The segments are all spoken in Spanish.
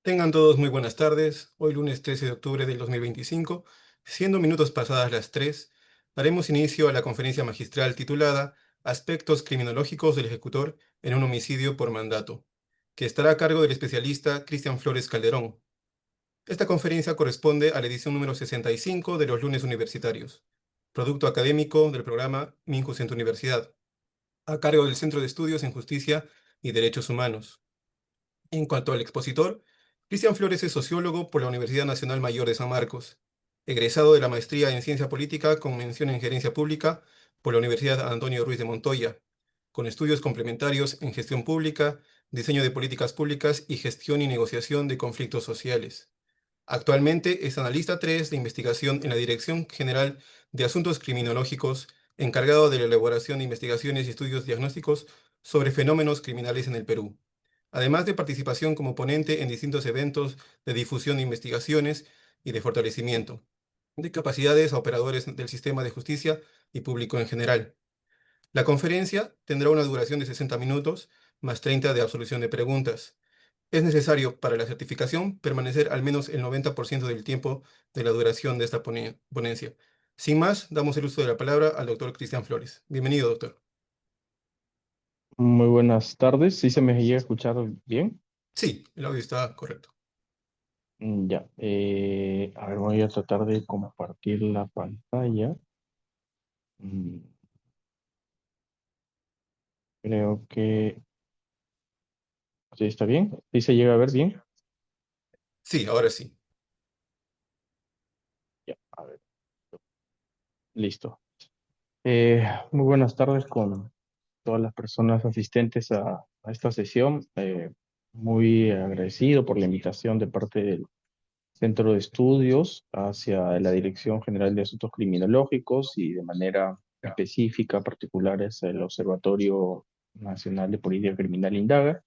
Tengan todos muy buenas tardes. Hoy lunes 13 de octubre del 2025, siendo minutos pasadas las 3, daremos inicio a la conferencia magistral titulada Aspectos criminológicos del ejecutor en un homicidio por mandato, que estará a cargo del especialista Cristian Flores Calderón. Esta conferencia corresponde a la edición número 65 de los lunes universitarios, producto académico del programa Minjus en tu Universidad, a cargo del Centro de Estudios en Justicia y Derechos Humanos. En cuanto al expositor, Cristian Flores es sociólogo por la Universidad Nacional Mayor de San Marcos, egresado de la maestría en Ciencia Política con mención en Gerencia Pública por la Universidad Antonio Ruiz de Montoya, con estudios complementarios en Gestión Pública, Diseño de Políticas Públicas y Gestión y Negociación de Conflictos Sociales. Actualmente es analista 3 de investigación en la Dirección General de Asuntos Criminológicos, encargado de la elaboración de investigaciones y estudios diagnósticos sobre fenómenos criminales en el Perú, además de participación como ponente en distintos eventos de difusión de investigaciones y de fortalecimiento de capacidades a operadores del sistema de justicia y público en general. La conferencia tendrá una duración de 60 minutos más 30 de absolución de preguntas. Es necesario para la certificación permanecer al menos el 90% del tiempo de la duración de esta ponencia. Sin más, damos el uso de la palabra al doctor Cristian Flores. Bienvenido, doctor. Muy buenas tardes. ¿Sí se me llega a escuchar bien? Sí, el audio está correcto. Ya. A ver, voy a tratar de compartir la pantalla. Mm, Creo que sí está bien. ¿Sí se llega a ver bien? Sí, ahora sí. Ya, a ver, listo. Muy buenas tardes con todas las personas asistentes a esta sesión. Muy agradecido por la invitación de parte del Centro de Estudios hacia la Dirección General de Asuntos Criminológicos y de manera específica, particular, es el Observatorio Nacional de Política Criminal Indaga,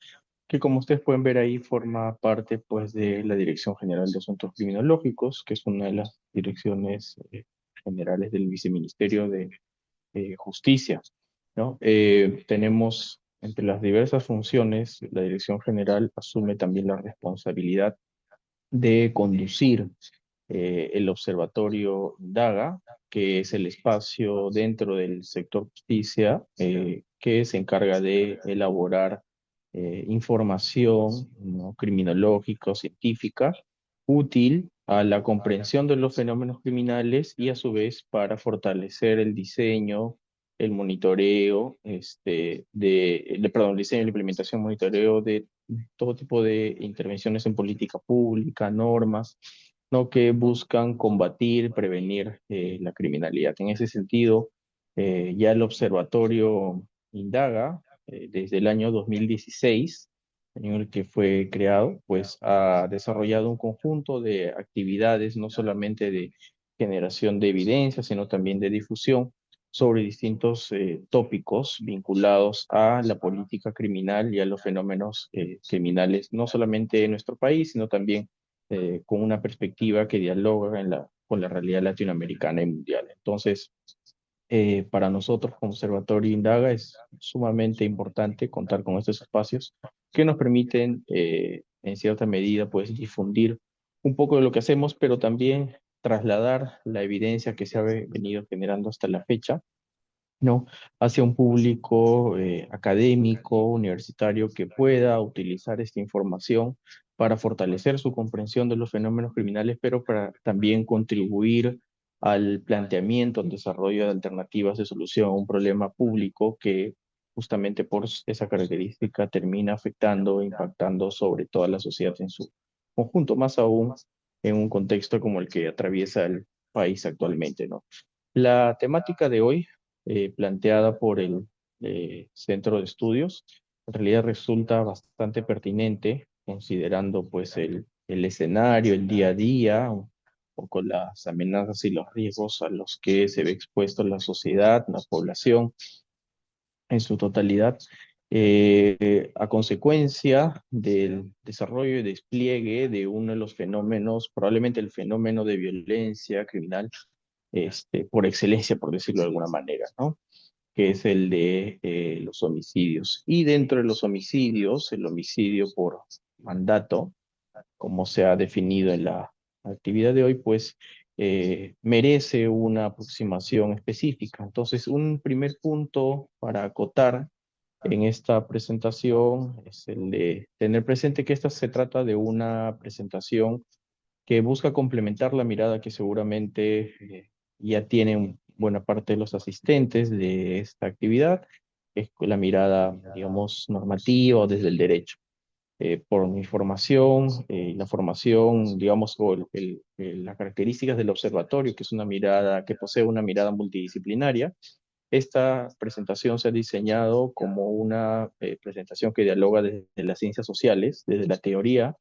que como ustedes pueden ver ahí forma parte pues de la Dirección General de Asuntos Criminológicos, que es una de las direcciones generales del Viceministerio de Justicia, ¿no? Tenemos entre las diversas funciones, la Dirección General asume también la responsabilidad de conducir el Observatorio Daga, que es el espacio dentro del sector justicia que se encarga de elaborar información, ¿no?, criminológica o científica útil a la comprensión de los fenómenos criminales y a su vez para fortalecer el diseño, el monitoreo, perdón, el diseño, la implementación, monitoreo de todo tipo de intervenciones en política pública, normas, ¿no?, que buscan combatir, prevenir la criminalidad. En ese sentido, ya el observatorio indaga desde el año 2016, año en el que fue creado, pues ha desarrollado un conjunto de actividades, no solamente de generación de evidencia, sino también de difusión sobre distintos tópicos vinculados a la política criminal y a los fenómenos criminales, no solamente en nuestro país, sino también con una perspectiva que dialoga con la realidad latinoamericana y mundial. Entonces, para nosotros como Observatorio Indaga es sumamente importante contar con estos espacios que nos permiten, en cierta medida, pues difundir un poco de lo que hacemos, pero también trasladar la evidencia que se ha venido generando hasta la fecha, ¿no?, hacia un público académico, universitario, que pueda utilizar esta información para fortalecer su comprensión de los fenómenos criminales, pero para también contribuir al planteamiento, al desarrollo de alternativas de solución a un problema público que justamente por esa característica termina afectando e impactando sobre toda la sociedad en su conjunto, más aún en un contexto como el que atraviesa el país actualmente, ¿no? La temática de hoy planteada por el Centro de Estudios, en realidad resulta bastante pertinente, considerando pues el escenario, el día a día, un poco las amenazas y los riesgos a los que se ve expuesto la sociedad, la población en su totalidad, a consecuencia del desarrollo y despliegue de uno de los fenómenos, probablemente el fenómeno de violencia criminal por excelencia, por decirlo de alguna manera, ¿no?, que es el de los homicidios. Y dentro de los homicidios, el homicidio por mandato como se ha definido en la actividad de hoy, pues merece una aproximación específica. Entonces, un primer punto para acotar en esta presentación es el de tener presente que esta se trata de una presentación que busca complementar la mirada que seguramente ya tienen buena parte de los asistentes de esta actividad, es la mirada, digamos, normativa o desde el derecho. Por mi formación, la formación, digamos, o las características del observatorio, que es una mirada, que posee una mirada multidisciplinaria. Esta presentación se ha diseñado como una presentación que dialoga desde las ciencias sociales, desde la teoría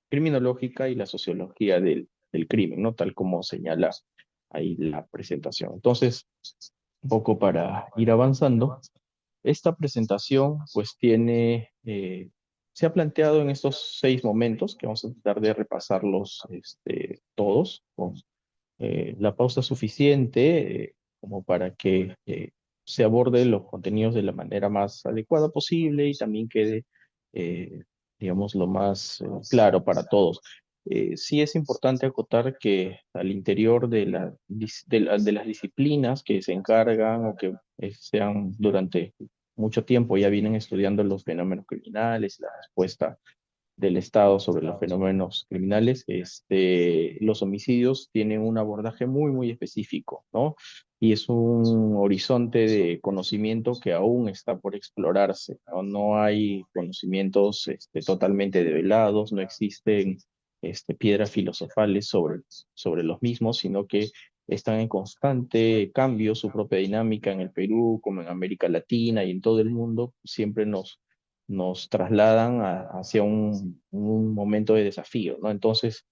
criminológica y la sociología del crimen, ¿no? Tal como señala ahí la presentación. Entonces, un poco para ir avanzando, esta presentación pues tiene, se ha planteado en estos 6 momentos, que vamos a tratar de repasarlos todos, con la pausa suficiente como para que se aborde los contenidos de la manera más adecuada posible y también quede, eh, digamos, lo más claro para todos. Sí es importante acotar que al interior de las disciplinas que se encargan o que sean durante mucho tiempo ya vienen estudiando los fenómenos criminales, la respuesta del Estado sobre los fenómenos criminales, los homicidios tienen un abordaje muy, muy específico, ¿no? Y es un horizonte de conocimiento que aún está por explorarse, ¿no? No hay conocimientos totalmente develados, no existen piedras filosofales sobre los mismos, sino que están en constante cambio, su propia dinámica en el Perú, como en América Latina y en todo el mundo, siempre nos trasladan hacia un momento de desafío, ¿no? Entonces,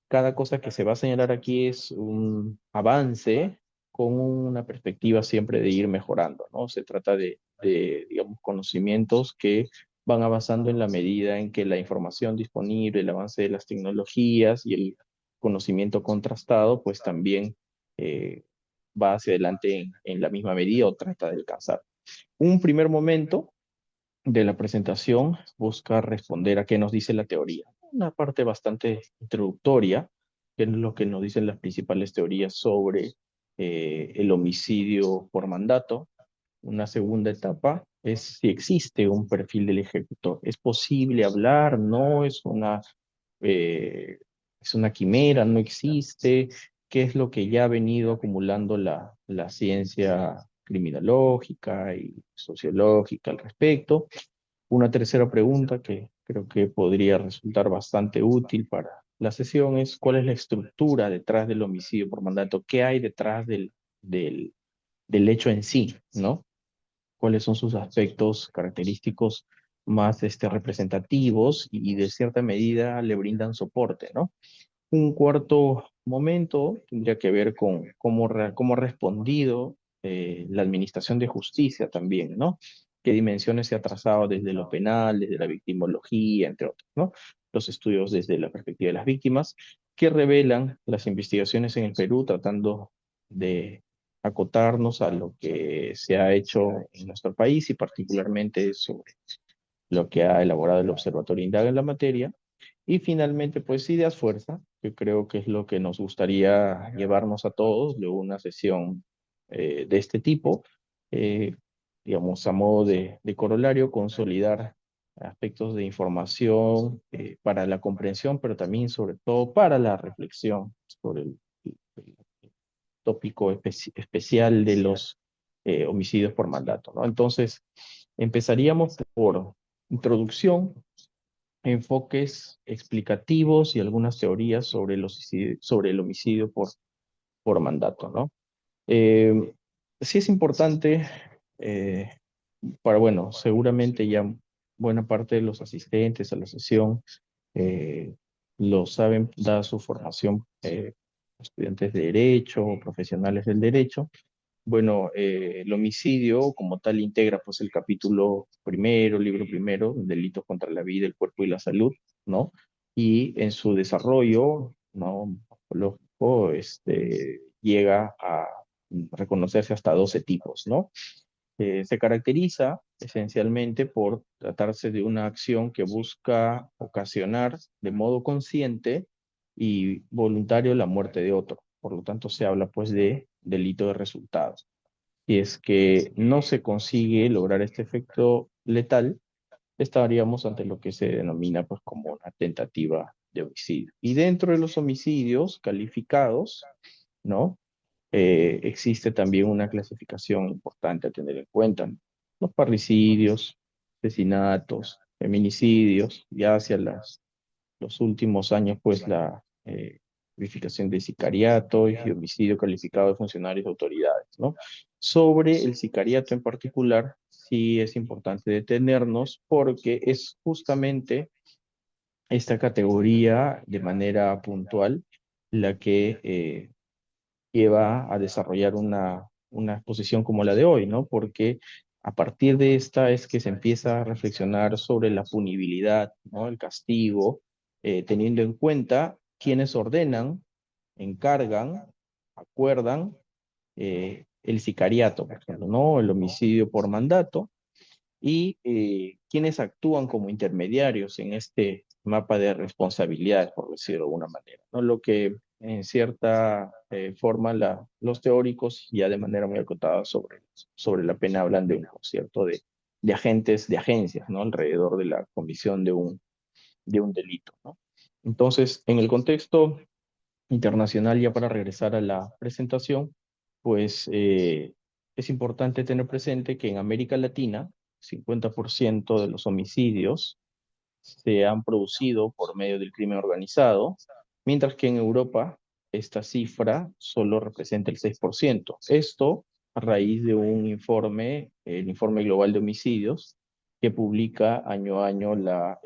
cada cosa que se va a señalar aquí es un avance con una perspectiva siempre de ir mejorando, ¿no? Se trata digamos, conocimientos que van avanzando en la medida en que la información disponible, el avance de las tecnologías y el conocimiento contrastado, pues también eh, va hacia adelante en la misma medida o trata de alcanzar. Un primer momento de la presentación busca responder a qué nos dice la teoría. Una parte bastante introductoria, que es lo que nos dicen las principales teorías sobre el homicidio por mandato. Una segunda etapa es si existe un perfil del ejecutor. ¿Es posible hablar? No, eh, es una quimera, no existe. ¿Qué es lo que ya ha venido acumulando la ciencia criminológica y sociológica al respecto? Una tercera pregunta que creo que podría resultar bastante útil para la sesión es ¿cuál es la estructura detrás del homicidio por mandato? ¿Qué hay detrás del hecho en sí, ¿no? ¿Cuáles son sus aspectos característicos más representativos y de cierta medida le brindan soporte, ¿no? Un cuarto momento tendría que ver con cómo ha respondido la administración de justicia también, ¿no? ¿Qué dimensiones se ha trazado desde lo penal, desde la victimología, entre otros, ¿no? Los estudios desde la perspectiva de las víctimas, que revelan las investigaciones en el Perú tratando de acotarnos a lo que se ha hecho en nuestro país y particularmente sobre lo que ha elaborado el Observatorio Indaga en la materia. Y finalmente, pues ideas fuerza, que creo que es lo que nos gustaría llevarnos a todos de una sesión de este tipo, eh, digamos, a modo de corolario, consolidar aspectos de información para la comprensión, pero también sobre todo para la reflexión sobre el tópico especial de los homicidios por mandato, ¿no? Entonces, empezaríamos por introducción, enfoques explicativos y algunas teorías sobre el homicidio por mandato, ¿no? Eh, sí es importante eh, bueno, seguramente ya buena parte de los asistentes a la sesión eh, lo saben, dada su formación, estudiantes de derecho o profesionales del derecho. Bueno, el homicidio como tal integra pues el capítulo primero, libro primero, delitos contra la vida, el cuerpo y la salud, ¿no? Y en su desarrollo, ¿no? Lógico, llega a reconocerse hasta 12 tipos, ¿no? Se caracteriza esencialmente por tratarse de una acción que busca ocasionar de modo consciente y voluntario la muerte de otro. Por lo tanto, se habla pues de delito de resultado. Si es que no se consigue lograr este efecto letal, estaríamos ante lo que se denomina pues como una tentativa de homicidio. Y dentro de los homicidios calificados, ¿no? Existe también una clasificación importante a tener en cuenta, ¿no? Los parricidios, asesinatos, feminicidios, ya hacia los últimos años, pues la verificación de sicariato y homicidio calificado de funcionarios de autoridades, ¿no? Sobre el sicariato en particular, sí es importante detenernos porque es justamente esta categoría de manera puntual la que lleva a desarrollar una exposición como la de hoy, ¿no? Porque a partir de esta es que se empieza a reflexionar sobre la punibilidad, ¿no? El castigo, teniendo en cuenta quienes ordenan, encargan, acuerdan el sicariato, por ejemplo, ¿no? El homicidio por mandato y quienes actúan como intermediarios en este mapa de responsabilidades, por decirlo de alguna manera, ¿no? Lo que en cierta forma los teóricos ya de manera muy acotada sobre la pena hablan de un concierto de agentes, de agencias, ¿no? Alrededor de la comisión de un delito, ¿no? Entonces, en el contexto internacional, ya para regresar a la presentación, pues es importante tener presente que en América Latina, 50% de los homicidios se han producido por medio del crimen organizado, mientras que en Europa esta cifra solo representa el 6%. Esto a raíz de un informe, el Informe Global de Homicidios, que publica año a año la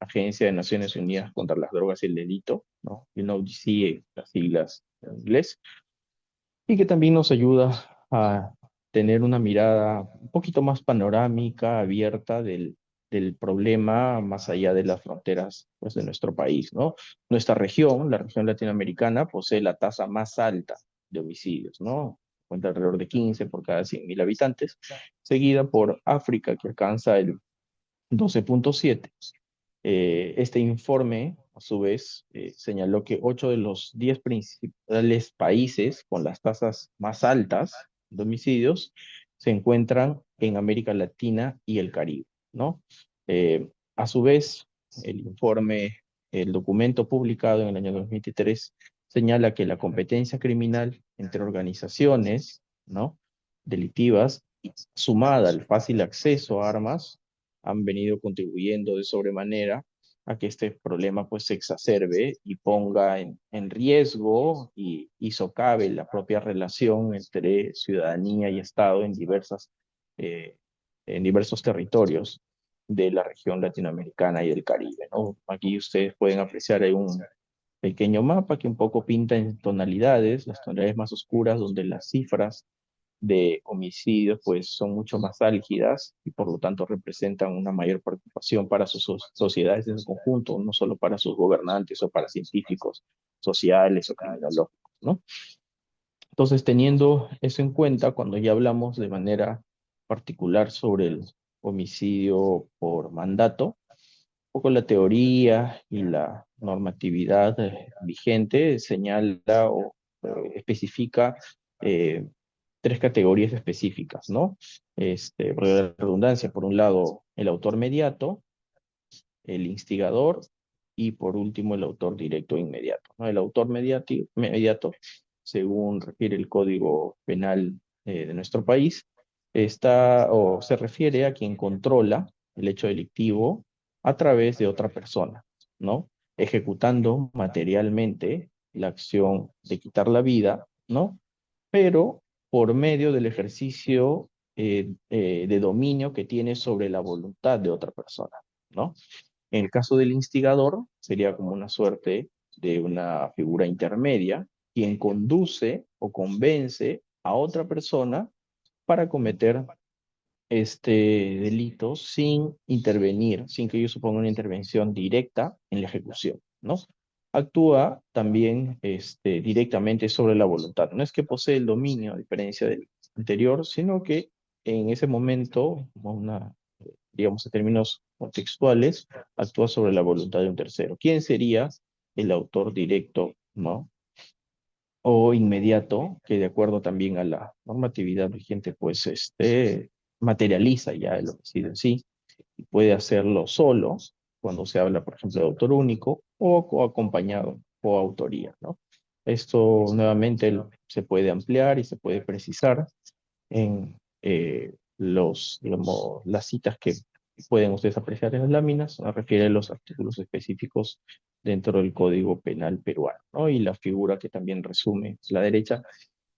Agencia de Naciones Unidas contra las Drogas y el Delito, ¿no? UNODC, las siglas en inglés, y que también nos ayuda a tener una mirada un poquito más panorámica, abierta del problema más allá de las fronteras pues, de nuestro país, ¿no? Nuestra región, la región latinoamericana, posee la tasa más alta de homicidios, ¿no? Cuenta alrededor de 15 por cada 100.000 habitantes, seguida por África, que alcanza el 12,7. Este informe, a su vez, señaló que 8 de los 10 principales países con las tasas más altas de homicidios se encuentran en América Latina y el Caribe, ¿no? A su vez, el informe, el documento publicado en el año 2023 señala que la competencia criminal entre organizaciones, ¿no? Delictivas, sumada al fácil acceso a armas, han venido contribuyendo de sobremanera a que este problema pues se exacerbe y ponga en riesgo y socave la propia relación entre ciudadanía y Estado eh, en diversos territorios de la región latinoamericana y del Caribe, ¿no? Aquí ustedes pueden apreciar hay un pequeño mapa que un poco pinta en tonalidades, las tonalidades más oscuras donde las cifras de homicidios pues son mucho más álgidas y por lo tanto representan una mayor preocupación para sus sociedades en su conjunto, no solo para sus gobernantes o para científicos sociales o criminológicos, ¿no? Entonces, teniendo eso en cuenta, cuando ya hablamos de manera particular sobre el homicidio por mandato, un poco la teoría y la normatividad vigente señala o especifica eh, tres categorías específicas, ¿no? Por la redundancia, por un lado, el autor mediato, el instigador y por último el autor directo e inmediato, ¿no? El autor mediato, según refiere el Código Penal de nuestro país, está o se refiere a quien controla el hecho delictivo a través de otra persona, ¿no? Ejecutando materialmente la acción de quitar la vida, ¿no? Pero por medio del ejercicio de dominio que tiene sobre la voluntad de otra persona, ¿no? En el caso del instigador, sería como una suerte de una figura intermedia, quien conduce o convence a otra persona para cometer este delito sin intervenir, sin que ellos supongan una intervención directa en la ejecución, ¿no? Actúa también directamente sobre la voluntad. No es que posee el dominio, a diferencia del anterior, sino que en ese momento, digamos en términos contextuales, actúa sobre la voluntad de un tercero. ¿Quién sería el autor directo, ¿no? O inmediato, que de acuerdo también a la normatividad vigente, pues materializa ya el homicidio en sí, y puede hacerlo solo, cuando se habla, por ejemplo, de autor único, o acompañado, o autoría, ¿no? Esto nuevamente se puede ampliar y se puede precisar en digamos, las citas que pueden ustedes apreciar en las láminas, se refiere a los artículos específicos dentro del Código Penal peruano, ¿no? Y la figura que también resume a la derecha,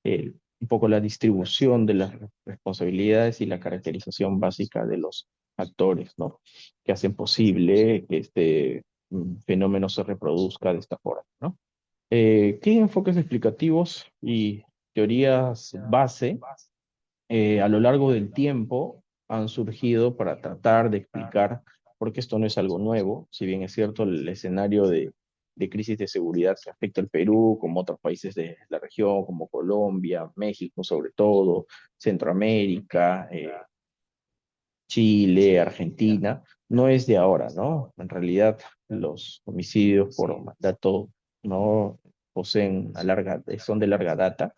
un poco la distribución de las responsabilidades y la caracterización básica de los actores, ¿no? Que hacen posible que este fenómeno se reproduzca de esta forma, ¿no? ¿Qué enfoques explicativos y teorías base a lo largo del tiempo han surgido para tratar de explicar, porque esto no es algo nuevo, si bien es cierto el escenario de crisis de seguridad que afecta al Perú, como otros países de la región, como Colombia, México sobre todo, Centroamérica, Chile, Argentina, no es de ahora, ¿no? En realidad los homicidios por mandato no poseen son de larga data.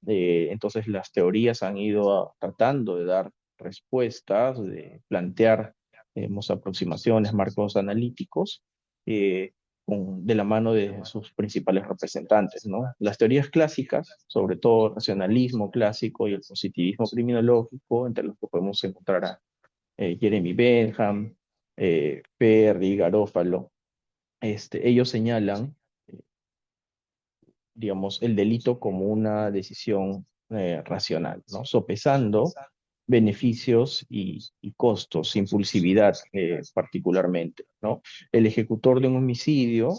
Entonces las teorías han ido tratando de dar respuestas, de plantear aproximaciones, marcos analíticos, eh, de la mano de sus principales representantes, ¿no? Las teorías clásicas, sobre todo el racionalismo clásico y el positivismo criminológico, entre los que podemos encontrar a Jeremy Bentham, Perry, Garofalo, ellos señalan, digamos, el delito como una decisión racional, ¿no? Sopesando beneficios y costos, impulsividad particularmente, ¿no? El ejecutor de un homicidio,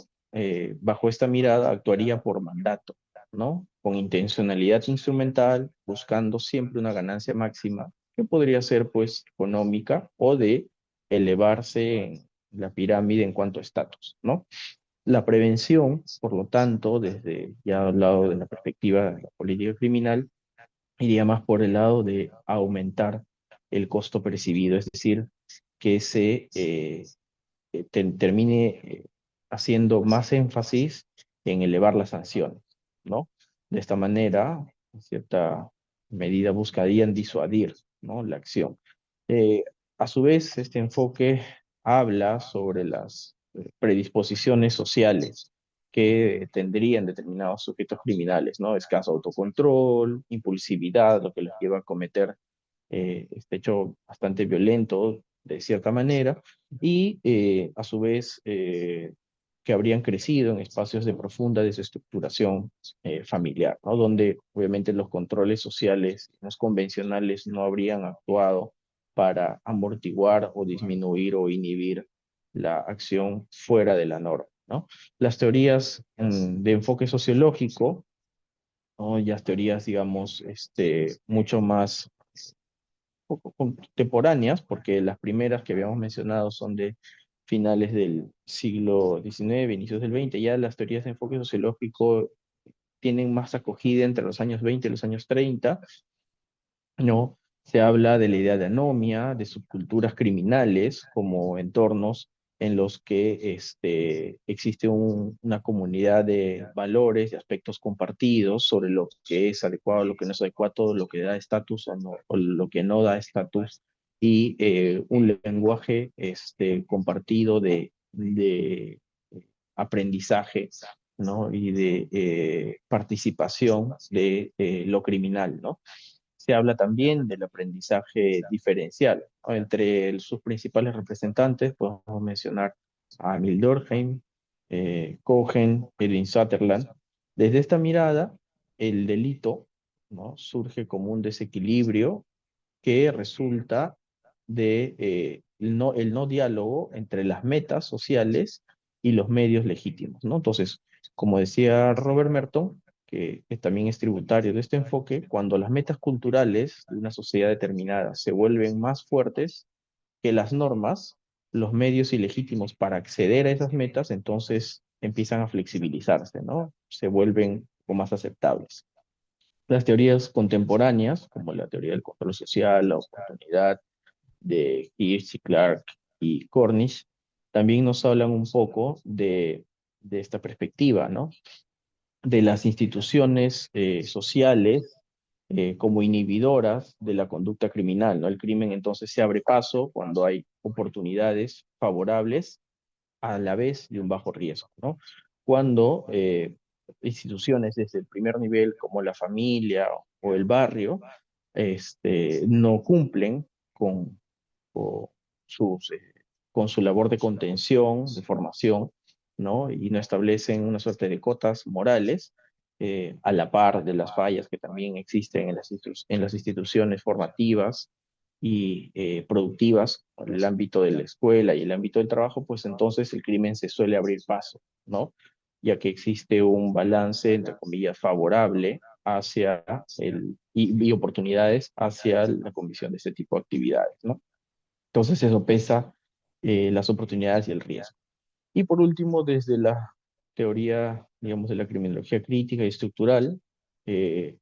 bajo esta mirada, actuaría por mandato, ¿no? Con intencionalidad instrumental, buscando siempre una ganancia máxima, que podría ser, pues, económica o de elevarse en la pirámide en cuanto a estatus, ¿no? La prevención, por lo tanto, desde ya al lado de la perspectiva de la política criminal, iría más por el lado de aumentar el costo percibido, es decir, que termine haciendo más énfasis en elevar las sanciones, ¿no? De esta manera, en cierta medida, buscarían disuadir, ¿no? La acción. Eh, a su vez, este enfoque habla sobre las predisposiciones sociales que tendrían determinados sujetos criminales, ¿no? Escaso autocontrol, impulsividad, lo que les lleva a cometer este hecho bastante violento de cierta manera, y a su vez que habrían crecido en espacios de profunda desestructuración familiar, ¿no? Donde obviamente los controles sociales, los convencionales, no habrían actuado para amortiguar o disminuir o inhibir la acción fuera de la norma, ¿no? Las teorías de enfoque sociológico, ¿no? Ya teorías, digamos, mucho más poco contemporáneas, porque las primeras que habíamos mencionado son de finales del siglo XIX, inicios del XX. Ya las teorías de enfoque sociológico tienen más acogida entre los años 20 y los años 30, ¿no? Se habla de la idea de anomia, de subculturas criminales como entornos en los que existe una comunidad de valores, de aspectos compartidos sobre lo que es adecuado, lo que no es adecuado, lo que da estatus o, no, o lo que no da estatus, y un lenguaje compartido de aprendizaje, ¿no? Y de participación de lo criminal, ¿no? Se habla también del aprendizaje diferencial, ¿no? Entre sus principales representantes podemos mencionar a Emil Durkheim, Cohen, Edwin Sutherland. Desde esta mirada, el delito, ¿no? Surge como un desequilibrio que resulta de el no diálogo entre las metas sociales y los medios legítimos, ¿no? Entonces, como decía Robert Merton, que también es tributario de este enfoque, cuando las metas culturales de una sociedad determinada se vuelven más fuertes que las normas, los medios ilegítimos para acceder a esas metas, entonces empiezan a flexibilizarse, ¿no? Se vuelven un poco más aceptables. Las teorías contemporáneas, como la teoría del control social, la oportunidad de Hirsch y Clark y Cornish, también nos hablan un poco de esta perspectiva, ¿no? De las instituciones sociales como inhibidoras de la conducta criminal, ¿no? El crimen entonces se abre paso cuando hay oportunidades favorables a la vez de un bajo riesgo, ¿no? Cuando instituciones desde el primer nivel, como la familia o el barrio, no cumplen con, con con su labor de contención, de formación, ¿no? Y no establecen una suerte de cotas morales a la par de las fallas que también existen en en las instituciones formativas y productivas, en el ámbito de la escuela y el ámbito del trabajo, pues entonces el crimen se suele abrir paso, ¿no? Ya que existe un balance, entre comillas, favorable hacia y oportunidades hacia la comisión de este tipo de actividades, ¿no? Entonces eso pesa las oportunidades y el riesgo. Y por último, desde la teoría, digamos, de la criminología crítica y estructural, eh,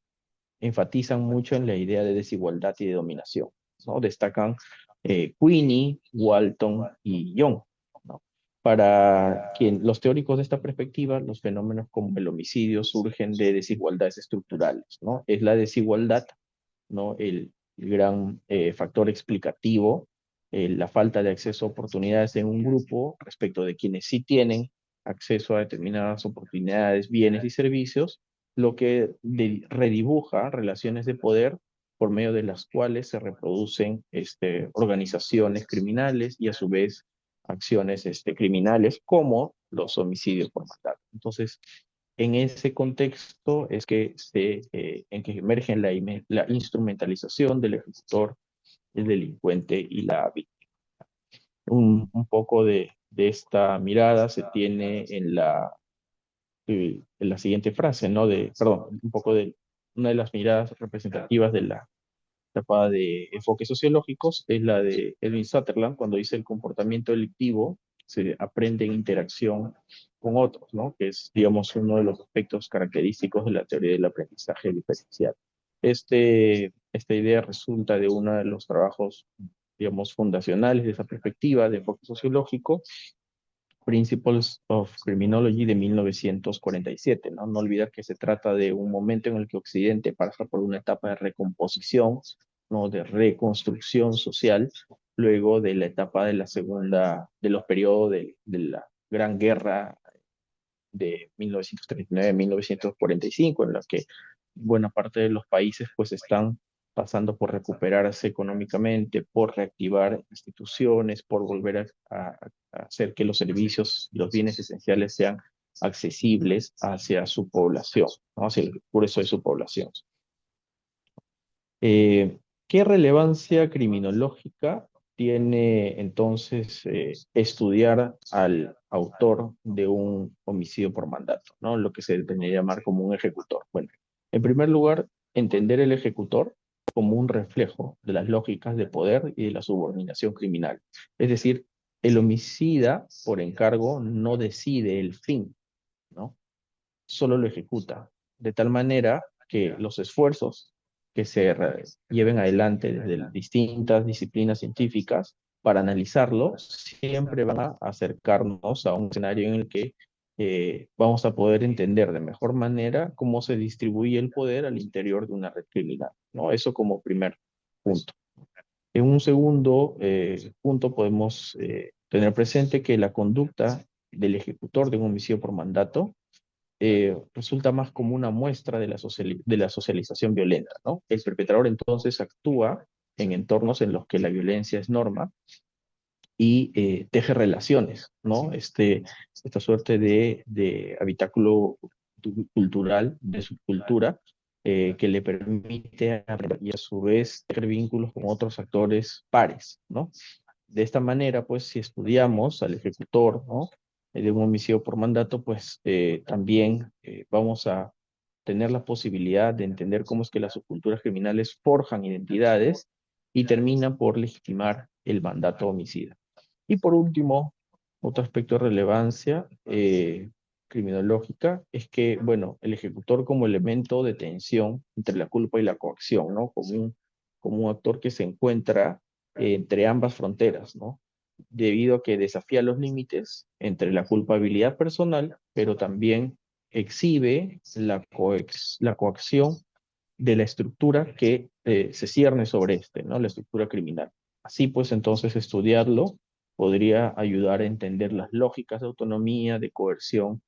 enfatizan mucho en la idea de desigualdad y de dominación, ¿no? Destacan Queenie, Walton y Young, ¿no? Para quien, los teóricos de esta perspectiva, los fenómenos como el homicidio surgen de desigualdades estructurales, ¿no? Es la desigualdad, ¿no? El gran factor explicativo, la falta de acceso a oportunidades en un grupo respecto de quienes sí tienen acceso a determinadas oportunidades, bienes y servicios, lo que redibuja relaciones de poder por medio de las cuales se reproducen organizaciones criminales y a su vez acciones criminales como los homicidios por matar. Entonces, en ese contexto es que en que emergen la instrumentalización del ejecutor, el delincuente y la víctima. Un poco de esta mirada se tiene en la siguiente frase, ¿no? Perdón, un poco de una de las miradas representativas de la etapa de enfoques sociológicos es la de Edwin Sutherland, cuando dice el comportamiento delictivo se aprende en interacción con otros, ¿no? Que es, digamos, uno de los aspectos característicos de la teoría del aprendizaje diferencial. Esta idea resulta de uno de los trabajos, digamos, fundacionales de esa perspectiva de enfoque sociológico, Principles of Criminology de 1947, ¿no? No olvidar que se trata de un momento en el que Occidente pasa por una etapa de recomposición, ¿no? De reconstrucción social, luego de la etapa de la segunda, de los periodos de la Gran Guerra de 1939-1945, en la que buena parte de los países pues están pasando por recuperarse económicamente, por reactivar instituciones, por volver a hacer que los servicios y los bienes esenciales sean accesibles hacia su población, ¿no? Hacia el grueso de su población. Eh, ¿Qué relevancia criminológica tiene entonces estudiar al autor de un homicidio por mandato, ¿no? Lo que se debería llamar como un ejecutor. Bueno, en primer lugar, entender el ejecutor como un reflejo de las lógicas de poder y de la subordinación criminal. Es decir, el homicida por encargo no decide el fin, ¿no? Solo lo ejecuta, de tal manera que los esfuerzos que lleven adelante desde las distintas disciplinas científicas para analizarlo siempre van a acercarnos a un escenario en el que vamos a poder entender de mejor manera cómo se distribuye el poder al interior de una red criminal, ¿no? Eso como primer punto. En un segundo punto podemos tener presente que la conducta del ejecutor de un homicidio por mandato resulta más como una muestra de de la socialización violenta, ¿no? El perpetrador entonces actúa en entornos en los que la violencia es norma y teje relaciones, ¿no? Esta suerte de habitáculo cultural, de subcultura, que le permite y a su vez tejer vínculos con otros actores pares, ¿no? De esta manera, pues, si estudiamos al ejecutor, ¿no? De un homicidio por mandato, pues también vamos a tener la posibilidad de entender cómo es que las subculturas criminales forjan identidades y terminan por legitimar el mandato homicida. Y por último, otro aspecto de relevancia, criminológica es que, bueno, el ejecutor como elemento de tensión entre la culpa y la coacción, ¿no? Como un actor que se encuentra entre ambas fronteras, ¿no? Debido a que desafía los límites entre la culpabilidad personal, pero también exhibe la coacción de la estructura que se cierne sobre este, ¿no? La estructura criminal. Así pues, entonces, estudiarlo podría ayudar a entender las lógicas de autonomía, de coerción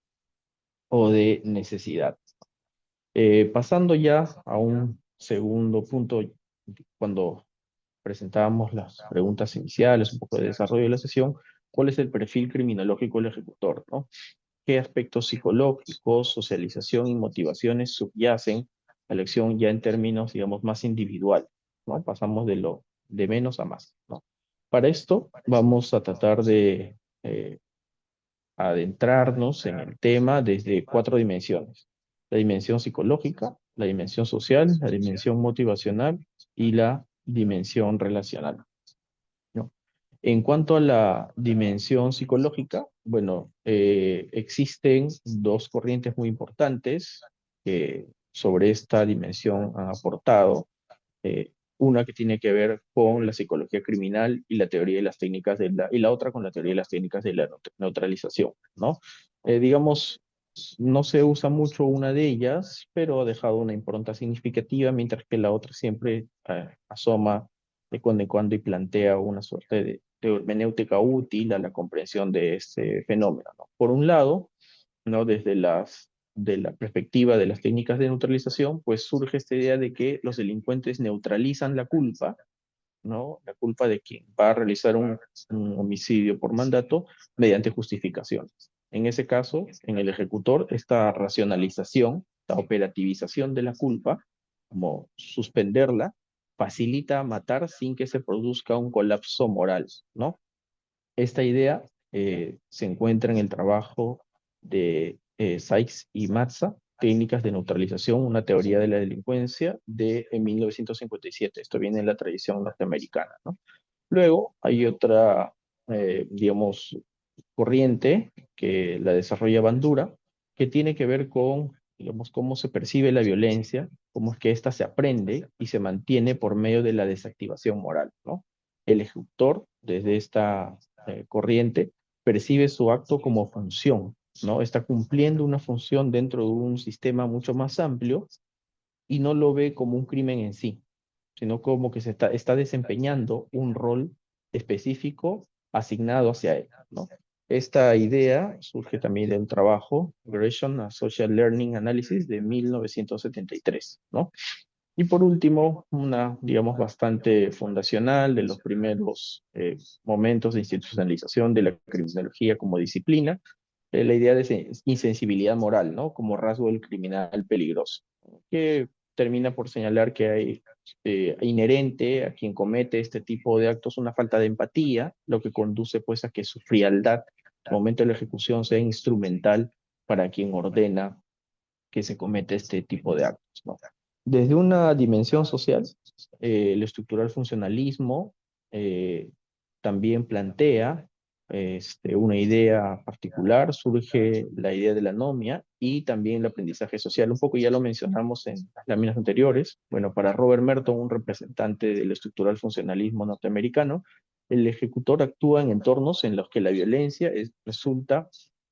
o de necesidad. Pasando ya a un segundo punto, cuando presentábamos las preguntas iniciales, un poco de desarrollo de la sesión, ¿cuál es el perfil criminológico del ejecutor, ¿no? ¿Qué aspectos psicológicos, socialización y motivaciones subyacen a la acción ya en términos, digamos, más individual, ¿no? Pasamos de menos a más, ¿no? Para esto vamos a tratar de adentrarnos en el tema desde cuatro dimensiones: la dimensión psicológica, la dimensión social, la dimensión motivacional y la dimensión relacional, ¿no? En cuanto a la dimensión psicológica, bueno, existen dos corrientes muy importantes que sobre esta dimensión han aportado. Una que tiene que ver con la psicología criminal y la teoría de las técnicas y la otra con la teoría de las técnicas de la neutralización, ¿no? Digamos, no se usa mucho una de ellas, pero ha dejado una impronta significativa, mientras que la otra siempre asoma de cuando en cuando y plantea una suerte de hermenéutica útil a la comprensión de este fenómeno, ¿no? Por un lado, ¿no? De la perspectiva de las técnicas de neutralización, pues surge esta idea de que los delincuentes neutralizan la culpa, ¿no? La culpa de quien va a realizar un homicidio por mandato mediante justificaciones. En ese caso, en el ejecutor, esta racionalización, la operativización de la culpa, como suspenderla, facilita matar sin que se produzca un colapso moral, ¿no? Esta idea se encuentra en el trabajo de Sykes y Matza, Técnicas de Neutralización, una teoría de la delincuencia en 1957. Esto viene en la tradición norteamericana, ¿no? Luego hay otra, digamos, corriente que la desarrolla Bandura, que tiene que ver con, digamos, cómo se percibe la violencia, cómo es que ésta se aprende y se mantiene por medio de la desactivación moral, ¿no? El ejecutor, desde esta corriente, percibe su acto como función, ¿no? Está cumpliendo una función dentro de un sistema mucho más amplio y no lo ve como un crimen en sí, sino como que está desempeñando un rol específico asignado hacia él, ¿no? Esta idea surge también de un trabajo, Regression a Social Learning Analysis, de 1973, ¿no? Y por último, una, digamos, bastante fundacional de los primeros momentos de institucionalización de la criminología como disciplina, la idea de insensibilidad moral, ¿no? Como rasgo del criminal peligroso, que termina por señalar que hay inherente a quien comete este tipo de actos una falta de empatía, lo que conduce pues a que su frialdad al momento de la ejecución sea instrumental para quien ordena que se comete este tipo de actos, ¿no? Desde una dimensión social, el estructural funcionalismo eh, también plantea una idea particular, surge la idea de la anomia y también el aprendizaje social. Un poco ya lo mencionamos en las láminas anteriores. Bueno, para Robert Merton, un representante del estructural funcionalismo norteamericano, el ejecutor actúa en entornos en los que la violencia resulta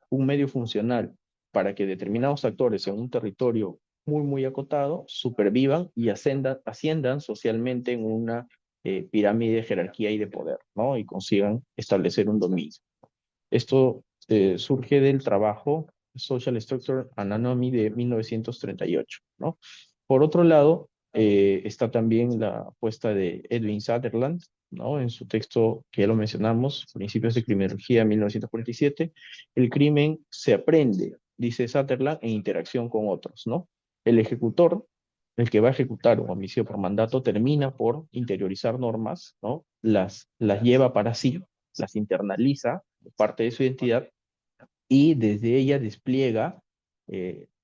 un medio funcional para que determinados actores en un territorio muy acotado supervivan y asciendan socialmente en una pirámide de jerarquía y de poder, ¿no? Y consigan establecer un dominio. Esto surge del trabajo Social Structure and Anatomy de 1938, ¿no? Por otro lado, está también la apuesta de Edwin Sutherland, ¿no? En su texto que ya lo mencionamos, Principios de Criminología 1947, el crimen se aprende, dice Sutherland, en interacción con otros, ¿no? El ejecutor, el que va a ejecutar un homicidio por mandato, termina por interiorizar normas, ¿no? Las lleva para sí, las internaliza, parte de su identidad, y desde ella despliega,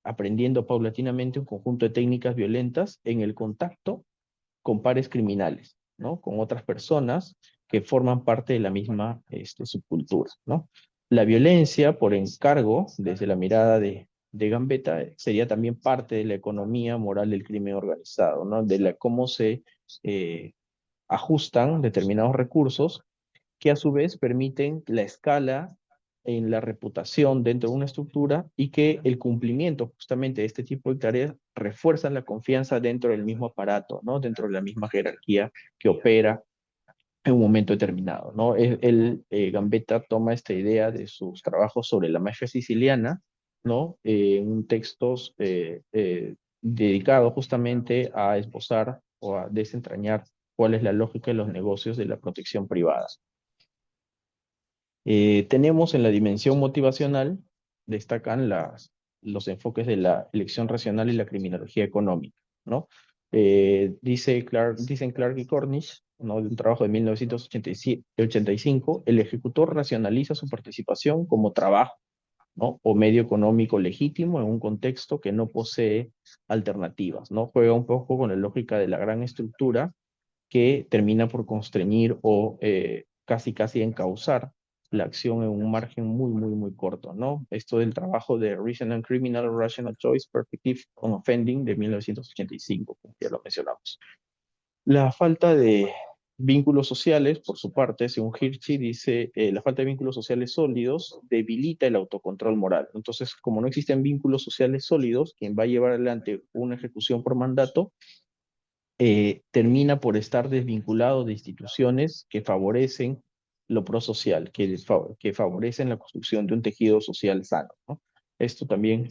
aprendiendo paulatinamente un conjunto de técnicas violentas en el contacto con pares criminales, ¿no? Con otras personas que forman parte de la misma subcultura, ¿no? La violencia por encargo, desde la mirada de Gambetta, sería también parte de la economía moral del crimen organizado, ¿no? De cómo se eh, ajustan determinados recursos que a su vez permiten la escala en la reputación dentro de una estructura y que el cumplimiento justamente de este tipo de tareas refuerzan la confianza dentro del mismo aparato, ¿no? Dentro de la misma jerarquía que opera en un momento determinado, ¿no? Gambetta toma esta idea de sus trabajos sobre la mafia siciliana, ¿no? En un textos dedicado justamente a esbozar o a desentrañar cuál es la lógica de los negocios de la protección privada. Tenemos en la dimensión motivacional, destacan los enfoques de la elección racional y la criminología económica, ¿no? Dicen Clark y Cornish, ¿no? De un trabajo de 1985, el ejecutor racionaliza su participación como trabajo, ¿no? O medio económico legítimo en un contexto que no posee alternativas, ¿no? Juega un poco con la lógica de la gran estructura que termina por constreñir o casi casi encauzar la acción en un margen muy corto, ¿no? Esto del trabajo de Reason and Criminal Rational Choice Perspective on Offending de 1985, como ya lo mencionamos. La falta de vínculos sociales, por su parte, según Hirschi, dice, la falta de vínculos sociales sólidos debilita el autocontrol moral. Entonces, como no existen vínculos sociales sólidos, quien va a llevar adelante una ejecución por mandato termina por estar desvinculado de instituciones que favorecen lo prosocial, que favorecen la construcción de un tejido social sano, ¿no? Esto también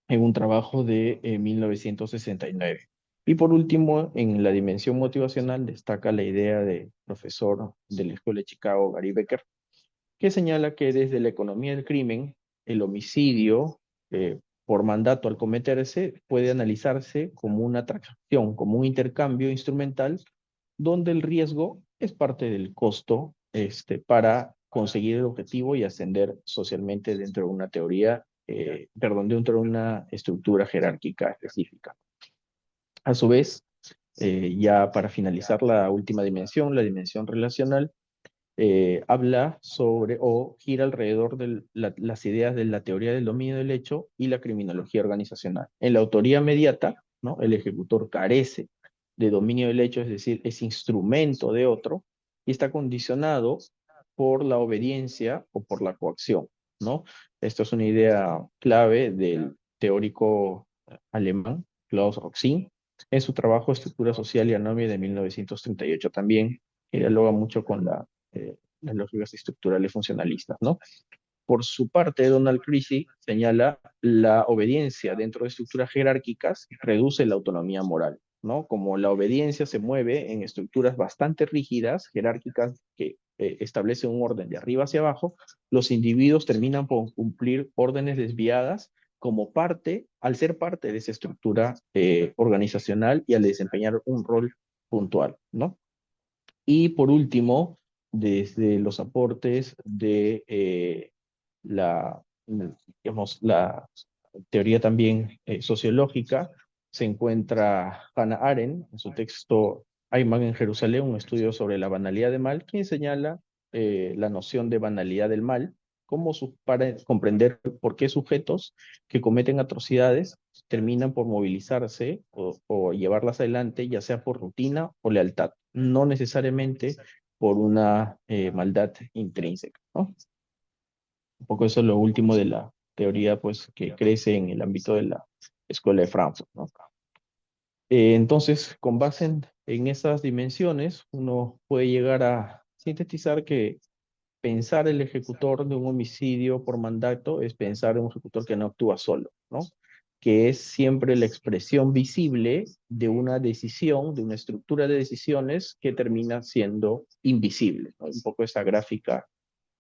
en un trabajo de 1969. Y por último, en la dimensión motivacional destaca la idea de profesor de la Escuela de Chicago, Gary Becker, que señala que desde la economía del crimen, el homicidio por mandato al cometerse puede analizarse como una transacción, como un intercambio instrumental, donde el riesgo es parte del costo para conseguir el objetivo y ascender socialmente dentro de una teoría, dentro de una estructura jerárquica específica. A su vez, ya para finalizar la última dimensión, la dimensión relacional, habla sobre o gira alrededor de las ideas de la teoría del dominio del hecho y la criminología organizacional. En la autoría mediata, ¿no? El ejecutor carece de dominio del hecho, es decir, es instrumento de otro y está condicionado por la obediencia o por la coacción, ¿no? Esto es una idea clave del teórico alemán Klaus Roxin en su trabajo Estructura Social y Anomia de 1938 también, que dialoga mucho con las lógicas estructurales funcionalistas, ¿no? Por su parte, Donald Creasy señala la obediencia dentro de estructuras jerárquicas reduce la autonomía moral, ¿no? Como la obediencia se mueve en estructuras bastante rígidas, jerárquicas, que establecen un orden de arriba hacia abajo, los individuos terminan por cumplir órdenes desviadas como parte, al ser parte de esa estructura organizacional y al desempeñar un rol puntual, ¿no? Y por último, desde los aportes de la, digamos, la teoría también sociológica, se encuentra Hannah Arendt en su texto Ayman en Jerusalén, un estudio sobre la banalidad del mal, quien señala la noción de banalidad del mal para comprender por qué sujetos que cometen atrocidades terminan por movilizarse o llevarlas adelante, ya sea por rutina o lealtad, no necesariamente por una maldad intrínseca, ¿no? Un poco eso es lo último de la teoría, pues, que crece en el ámbito de la Escuela de Frankfurt, ¿no? Entonces, con base en esas dimensiones, uno puede llegar a sintetizar que pensar el ejecutor de un homicidio por mandato es pensar en un ejecutor que no actúa solo, ¿no? Que es siempre la expresión visible de una decisión, de una estructura de decisiones que termina siendo invisible, ¿no? Un poco esa gráfica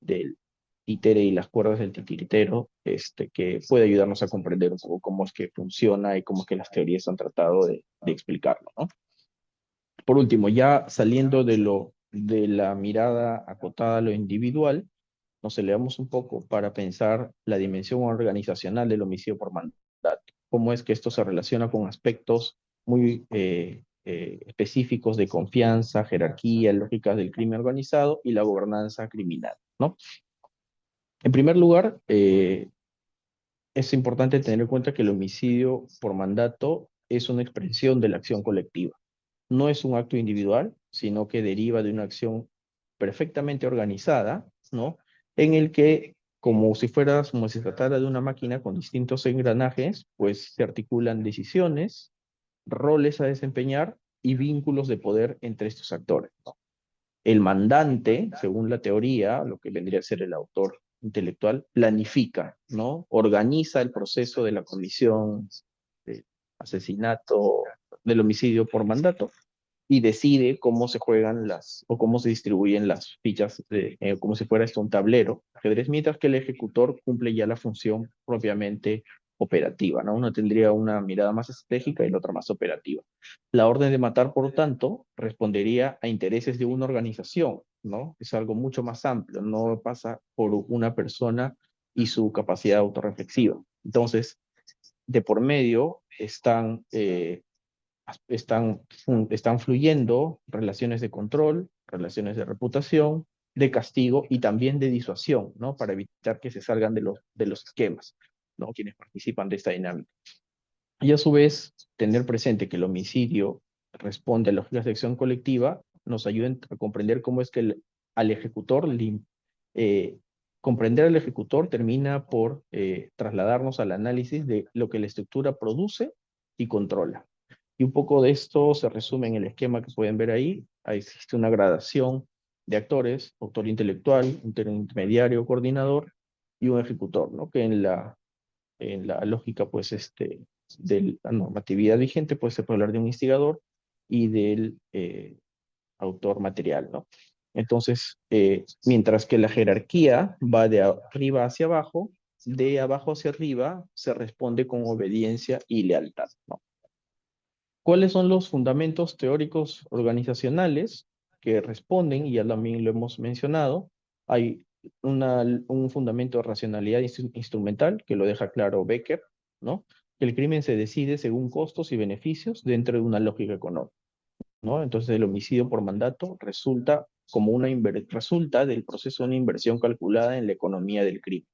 del títere y las cuerdas del titiritero, que puede ayudarnos a comprender un poco cómo es que funciona y cómo es que las teorías han tratado de explicarlo, ¿no? Por último, ya saliendo de la mirada acotada a lo individual, nos elevamos un poco para pensar la dimensión organizacional del homicidio por mandato. Cómo es que esto se relaciona con aspectos muy específicos de confianza, jerarquía, lógicas del crimen organizado y la gobernanza criminal, ¿no? En primer lugar, es importante tener en cuenta que el homicidio por mandato es una expresión de la acción colectiva. No es un acto individual, sino que deriva de una acción perfectamente organizada, ¿no? En el que, como si tratara de una máquina con distintos engranajes, pues se articulan decisiones, roles a desempeñar y vínculos de poder entre estos actores, ¿no? El mandante, según la teoría, lo que vendría a ser el autor intelectual, planifica, ¿no? Organiza el proceso de la comisión del asesinato, del homicidio por mandato y decide cómo se juegan o cómo se distribuyen las fichas, como si fuera esto un tablero de ajedrez, mientras que el ejecutor cumple ya la función propiamente operativa, ¿no? Uno tendría una mirada más estratégica y la otra más operativa. La orden de matar, por tanto, respondería a intereses de una organización, ¿no? Es algo mucho más amplio, no pasa por una persona y su capacidad autorreflexiva. Entonces, de por medio están fluyendo relaciones de control, relaciones de reputación, de castigo y también de disuasión, ¿no? Para evitar que se salgan de los esquemas, ¿no? Quienes participan de esta dinámica. Y a su vez, tener presente que el homicidio responde a lógicas de acción colectiva nos ayuda a comprender cómo es que al ejecutor, eh, comprender al ejecutor termina por trasladarnos al análisis de lo que la estructura produce y controla. Y un poco de esto se resume en el esquema que pueden ver ahí. Ahí existe una gradación de actores, autor intelectual, intermediario, coordinador y un ejecutor, ¿no? Que en la lógica, pues, de la normatividad vigente, pues se puede hablar de un instigador y del autor material, ¿no? Entonces, mientras que la jerarquía va de arriba hacia abajo, de abajo hacia arriba se responde con obediencia y lealtad, ¿no? ¿Cuáles son los fundamentos teóricos organizacionales que responden? Y ya también lo hemos mencionado. Hay un fundamento de racionalidad instrumental que lo deja claro Becker, ¿no? Que el crimen se decide según costos y beneficios dentro de una lógica económica, ¿no? Entonces el homicidio por mandato resulta del proceso de una inversión calculada en la economía del crimen.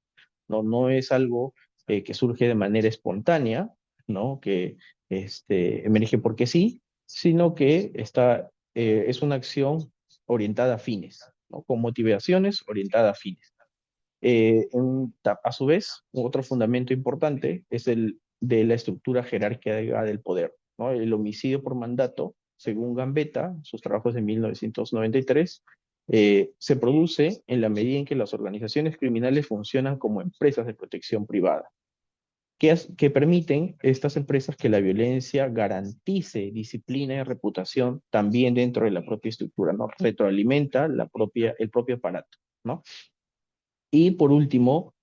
No es algo que surge de manera espontánea, ¿no? Que emerge porque sí, sino que es una acción orientada a fines, ¿no? Con motivaciones orientadas a fines. A su vez, otro fundamento importante es el de la estructura jerárquica del poder, ¿no? El homicidio por mandato, según Gambetta, sus trabajos de 1993, se produce en la medida en que las organizaciones criminales funcionan como empresas de protección privada, que permiten estas empresas que la violencia garantice disciplina y reputación también dentro de la propia estructura, ¿no? Retroalimenta el propio aparato, ¿no? Y por último,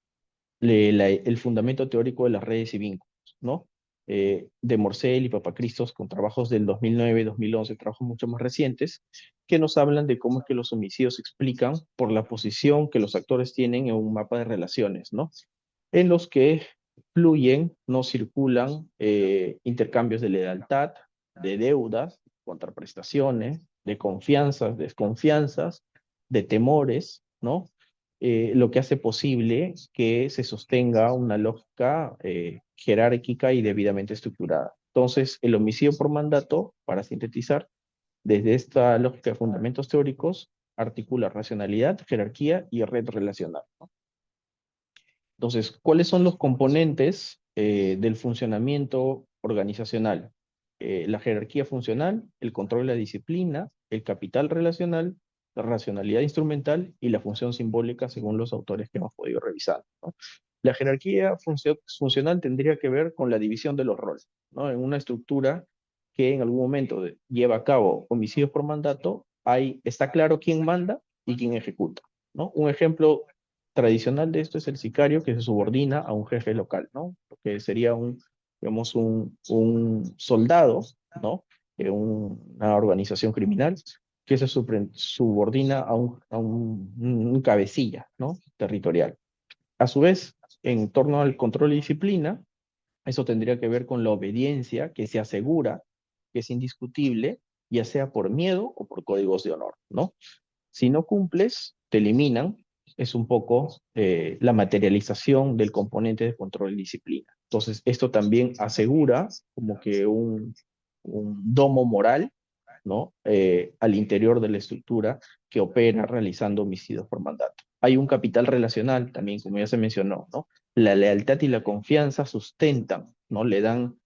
el fundamento teórico de las redes y vínculos, ¿no? De Morcel y Papacristos con trabajos del 2009 y 2011, trabajos mucho más recientes, que nos hablan de cómo es que los homicidios se explican por la posición que los actores tienen en un mapa de relaciones, ¿no? En los que fluyen, no circulan intercambios de lealtad, de deudas, contraprestaciones, de confianzas, desconfianzas, de temores, ¿no? Lo que hace posible que se sostenga una lógica jerárquica y debidamente estructurada. Entonces, el homicidio por mandato, para sintetizar, desde esta lógica de fundamentos teóricos, articula racionalidad, jerarquía y red relacional. Entonces, ¿cuáles son los componentes del funcionamiento organizacional? La jerarquía funcional, el control de la disciplina, el capital relacional, la racionalidad instrumental y la función simbólica según los autores que hemos podido revisar, ¿no? La jerarquía funcional tendría que ver con la división de los roles, ¿no? En una estructura que en algún momento lleva a cabo homicidios por mandato, está claro quién manda y quién ejecuta, ¿no? Un ejemplo tradicional de esto es el sicario que se subordina a un jefe local, ¿no? Que sería digamos, un soldado, ¿no? Una organización criminal que se subordina a un cabecilla, ¿no? Territorial. A su vez, en torno al control y disciplina, eso tendría que ver con la obediencia que se asegura, que es indiscutible, ya sea por miedo o por códigos de honor, ¿no? Si no cumples, te eliminan, es un poco la materialización del componente de control y disciplina. Entonces, esto también asegura como que un domo moral, ¿no? Al interior de la estructura que opera realizando homicidios por mandato. Hay un capital relacional también, como ya se mencionó, ¿no? La lealtad y la confianza sustentan, ¿no? Le dan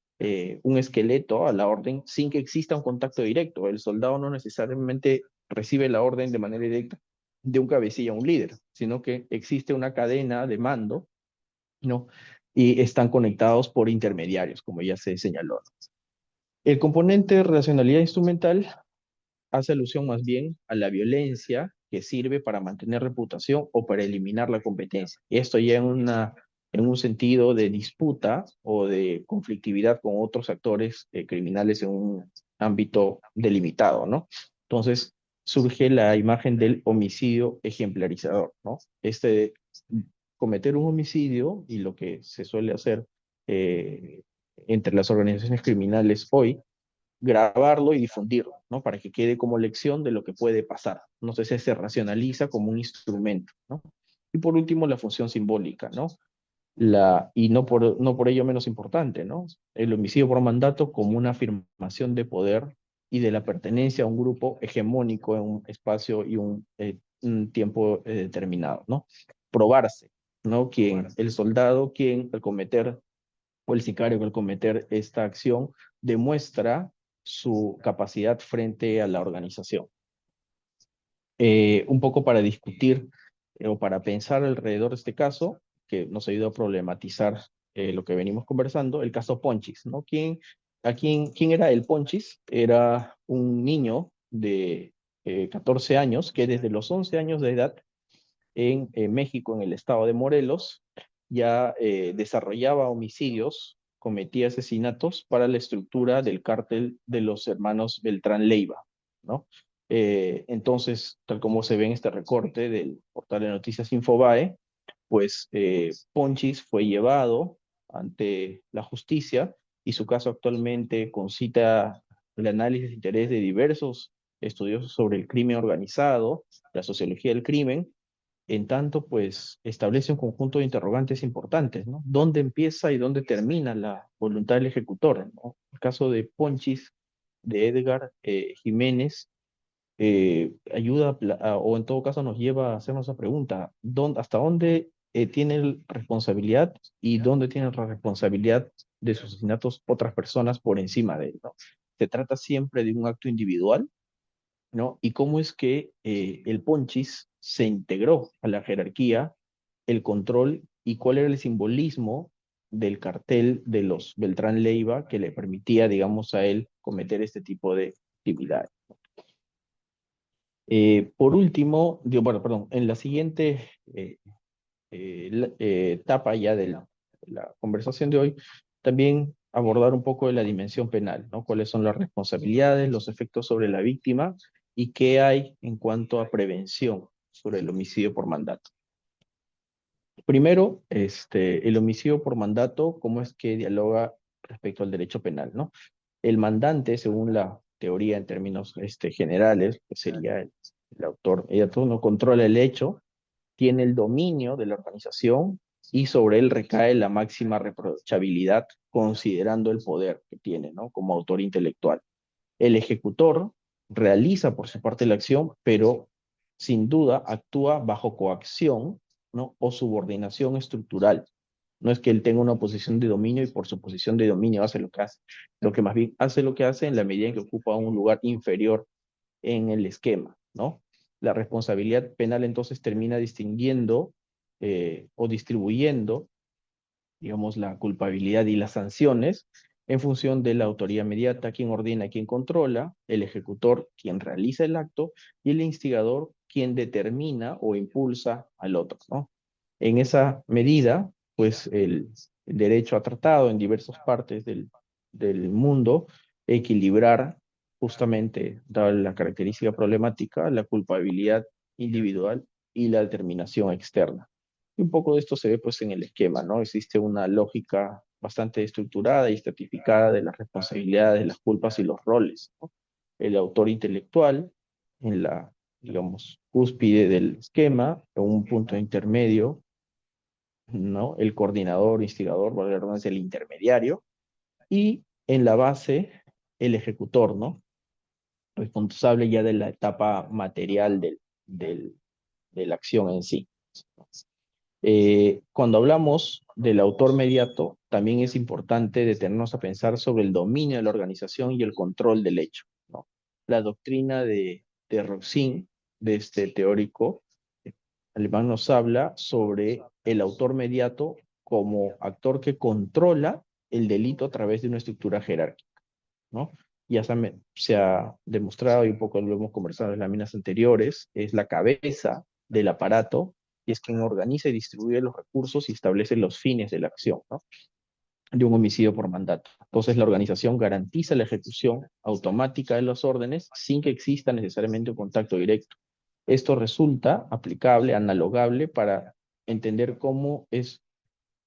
un esqueleto a la orden sin que exista un contacto directo. El soldado no necesariamente recibe la orden de manera directa de un cabecilla, un líder, sino que existe una cadena de mando, ¿no? Y están conectados por intermediarios, como ya se señaló. El componente de racionalidad instrumental hace alusión más bien a la violencia que sirve para mantener reputación o para eliminar la competencia. Esto ya en un sentido de disputa o de conflictividad con otros actores criminales en un ámbito delimitado, ¿no? Entonces surge la imagen del homicidio ejemplarizador, ¿no? Cometer un homicidio y lo que se suele hacer eh, entre las organizaciones criminales hoy grabarlo y difundirlo, ¿no? Para que quede como lección de lo que puede pasar. No sé si se racionaliza como un instrumento, ¿no? Y por último, la función simbólica, ¿no? Y no por ello menos importante, ¿no? El homicidio por mandato como una afirmación de poder y de la pertenencia a un grupo hegemónico en un espacio y un tiempo determinado, ¿no? Probarse, ¿no? El soldado, quien al cometer o el sicario que al cometer esta acción demuestra su capacidad frente a la organización. Un poco para discutir o para pensar alrededor de este caso, que nos ayuda a problematizar lo que venimos conversando, el caso Ponchis, ¿no? ¿Quién era el Ponchis? Era un niño de 14 años que desde los 11 años de edad en México, en el estado de Morelos, ya desarrollaba homicidios, cometía asesinatos para la estructura del cártel de los hermanos Beltrán Leiva, ¿no? Entonces, tal como se ve en este recorte del portal de noticias Infobae, pues Ponchis fue llevado ante la justicia y su caso actualmente concita el análisis de interés de diversos estudiosos sobre el crimen organizado, la sociología del crimen, en tanto, pues, establece un conjunto de interrogantes importantes, ¿no? ¿Dónde empieza y dónde termina la voluntad del ejecutor, ¿no? El caso de Ponchis, de Edgar Jiménez, ayuda o en todo caso nos lleva a hacernos la pregunta, ¿hasta dónde tiene responsabilidad y dónde tiene la responsabilidad de sus asesinatos otras personas por encima de él, ¿no? ¿Se trata siempre de un acto individual, ¿no? Y cómo es que el Ponchis se integró a la jerarquía, el control y cuál era el simbolismo del cartel de los Beltrán Leiva que le permitía, digamos, a él cometer este tipo de actividades. Por último, bueno, perdón, en la siguiente etapa ya de la conversación de hoy, también abordar un poco de la dimensión penal, ¿no? Cuáles son las responsabilidades, los efectos sobre la víctima y qué hay en cuanto a prevención sobre el homicidio por mandato. Primero, el homicidio por mandato, ¿cómo es que dialoga respecto al derecho penal, ¿no? El mandante, según la teoría en términos generales, que sería el autor, ella todo no controla el hecho, tiene el dominio de la organización y sobre él recae la máxima reprochabilidad considerando el poder que tiene, ¿no? Como autor intelectual. El ejecutor realiza por su parte la acción, pero sin duda actúa bajo coacción, ¿no? O subordinación estructural. No es que él tenga una posición de dominio y por su posición de dominio hace lo que hace. Lo que más bien hace lo que hace en la medida en que ocupa un lugar inferior en el esquema, ¿no? La responsabilidad penal entonces termina distinguiendo o distribuyendo, digamos, la culpabilidad y las sanciones en función de la autoría mediata, quien ordena, quien controla, el ejecutor, quien realiza el acto, y el instigador, quien determina o impulsa al otro, ¿no? En esa medida, pues el derecho ha tratado en diversas partes del mundo equilibrar justamente, dada la característica problemática, la culpabilidad individual y la determinación externa. Y un poco de esto se ve pues en el esquema, ¿no? Existe una lógica bastante estructurada y estratificada de las responsabilidades, las culpas y los roles, ¿no? El autor intelectual en la, digamos, cúspide del esquema, un punto intermedio, ¿no? El coordinador, instigador, valga la redundancia, el intermediario, y en la base, el ejecutor, ¿no? Responsable ya de la etapa material de la acción en sí. Cuando hablamos del autor mediato, también es importante detenernos a pensar sobre el dominio de la organización y el control del hecho, ¿no? La doctrina de Roxin, de este teórico alemán, nos habla sobre el autor mediato como actor que controla el delito a través de una estructura jerárquica, ¿no? Ya se ha demostrado, y un poco lo hemos conversado en las láminas anteriores, es la cabeza del aparato y es quien organiza y distribuye los recursos y establece los fines de la acción, ¿no? De un homicidio por mandato. Entonces, la organización garantiza la ejecución automática de las órdenes sin que exista necesariamente un contacto directo. Esto resulta aplicable, analogable para entender cómo es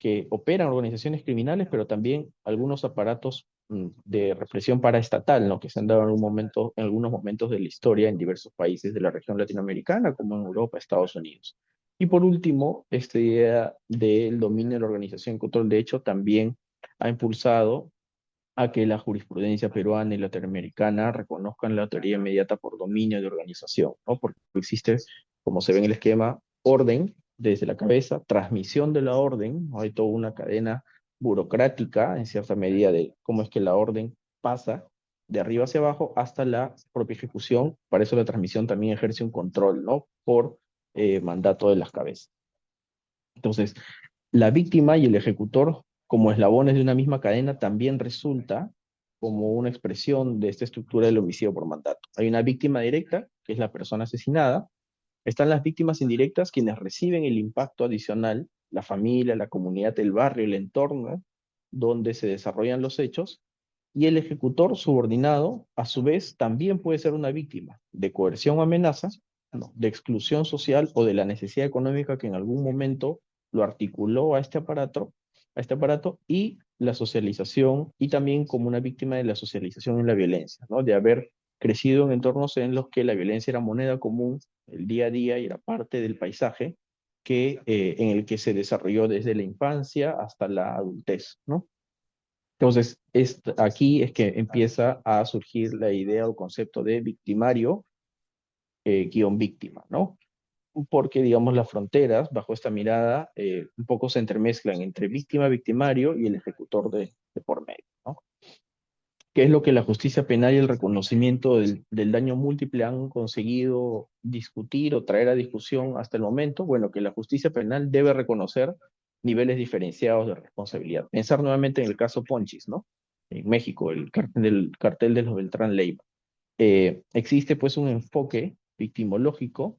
que operan organizaciones criminales, pero también algunos aparatos de represión paraestatal, ¿no? Que se han dado en, en algunos momentos de la historia en diversos países de la región latinoamericana, como en Europa, Estados Unidos. Y por último, esta idea del dominio de la organización en control de hecho también ha impulsado a que la jurisprudencia peruana y latinoamericana reconozcan la teoría inmediata por dominio de organización, ¿no? Porque existe, como se ve en el esquema, orden desde la cabeza, transmisión de la orden, ¿no? Hay toda una cadena burocrática, en cierta medida, de cómo es que la orden pasa de arriba hacia abajo hasta la propia ejecución. Para eso la transmisión también ejerce un control, ¿no? Por mandato de las cabezas. Entonces, la víctima y el ejecutor, como eslabones de una misma cadena, también resulta como una expresión de esta estructura del homicidio por mandato. Hay una víctima directa, que es la persona asesinada. Están las víctimas indirectas, quienes reciben el impacto adicional, la familia, la comunidad, el barrio, el entorno donde se desarrollan los hechos. Y el ejecutor subordinado, a su vez, también puede ser una víctima de coerción o amenaza, no, de exclusión social o de la necesidad económica que en algún momento lo articuló a este aparato y la socialización, y también como una víctima de la socialización en la violencia, ¿no? De haber crecido en entornos en los que la violencia era moneda común, el día a día, y era parte del paisaje en el que se desarrolló desde la infancia hasta la adultez, ¿no? Entonces, aquí es que empieza a surgir la idea o concepto de victimario guión víctima, ¿no? Porque, digamos, las fronteras, bajo esta mirada, un poco se entremezclan entre víctima, victimario y el ejecutor de por medio, ¿no? ¿Qué es lo que la justicia penal y el reconocimiento del daño múltiple han conseguido discutir o traer a discusión hasta el momento? Bueno, que la justicia penal debe reconocer niveles diferenciados de responsabilidad. Pensar nuevamente en el caso Ponchis, ¿no? En México, el cartel de los Beltrán Leiva. Existe pues un enfoque victimológico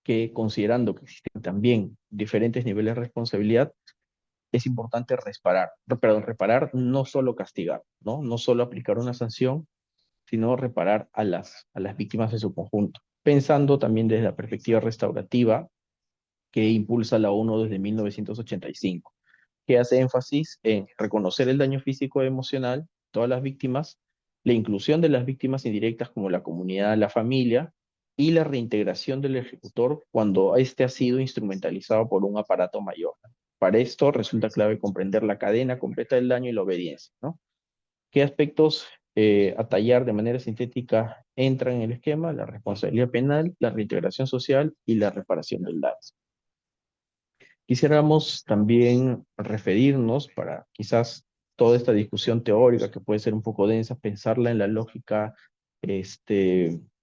que, considerando que existen también diferentes niveles de responsabilidad, es importante reparar, no solo castigar, ¿no? No solo aplicar una sanción, sino reparar a las víctimas en su conjunto. Pensando también desde la perspectiva restaurativa que impulsa la ONU desde 1985, que hace énfasis en reconocer el daño físico y emocional de todas las víctimas, la inclusión de las víctimas indirectas como la comunidad, la familia, y la reintegración del ejecutor cuando éste ha sido instrumentalizado por un aparato mayor. Para esto resulta clave comprender la cadena completa del daño y la obediencia, ¿no? ¿Qué aspectos a tallar de manera sintética entran en el esquema? La responsabilidad penal, la reintegración social y la reparación del daño. Quisiéramos también referirnos, para quizás toda esta discusión teórica que puede ser un poco densa, pensarla en la lógica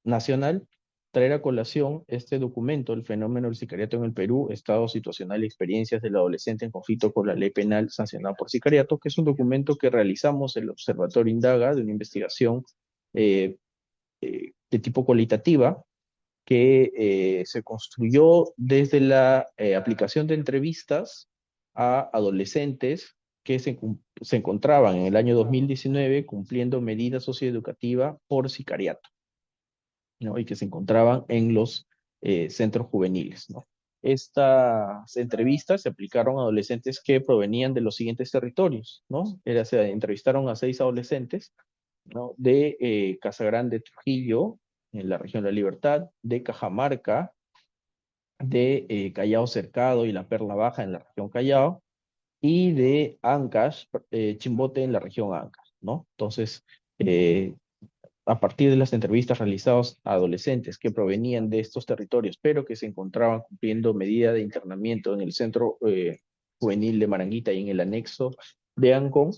nacional, traer a colación este documento, El fenómeno del sicariato en el Perú, estado situacional y experiencias del adolescente en conflicto con la ley penal sancionada por sicariato, que es un documento que realizamos el Observatorio Indaga, de una investigación de tipo cualitativa, que se construyó desde la aplicación de entrevistas a adolescentes que se encontraban en el año 2019 cumpliendo medida socioeducativa por sicariato, ¿no? Y que se encontraban en los centros juveniles, ¿no? Estas entrevistas se aplicaron a adolescentes que provenían de los siguientes territorios, ¿no? Se entrevistaron a 6 adolescentes, ¿no? De Casa Grande, Trujillo, en la región de La Libertad, de Cajamarca, de Callao Cercado y la Perla Baja en la región Callao, y de Ancash, Chimbote en la región Ancash, ¿no? Entonces, eh, a partir de las entrevistas realizadas a adolescentes que provenían de estos territorios, pero que se encontraban cumpliendo medida de internamiento en el centro juvenil de Maranguita y en el anexo de Ancón,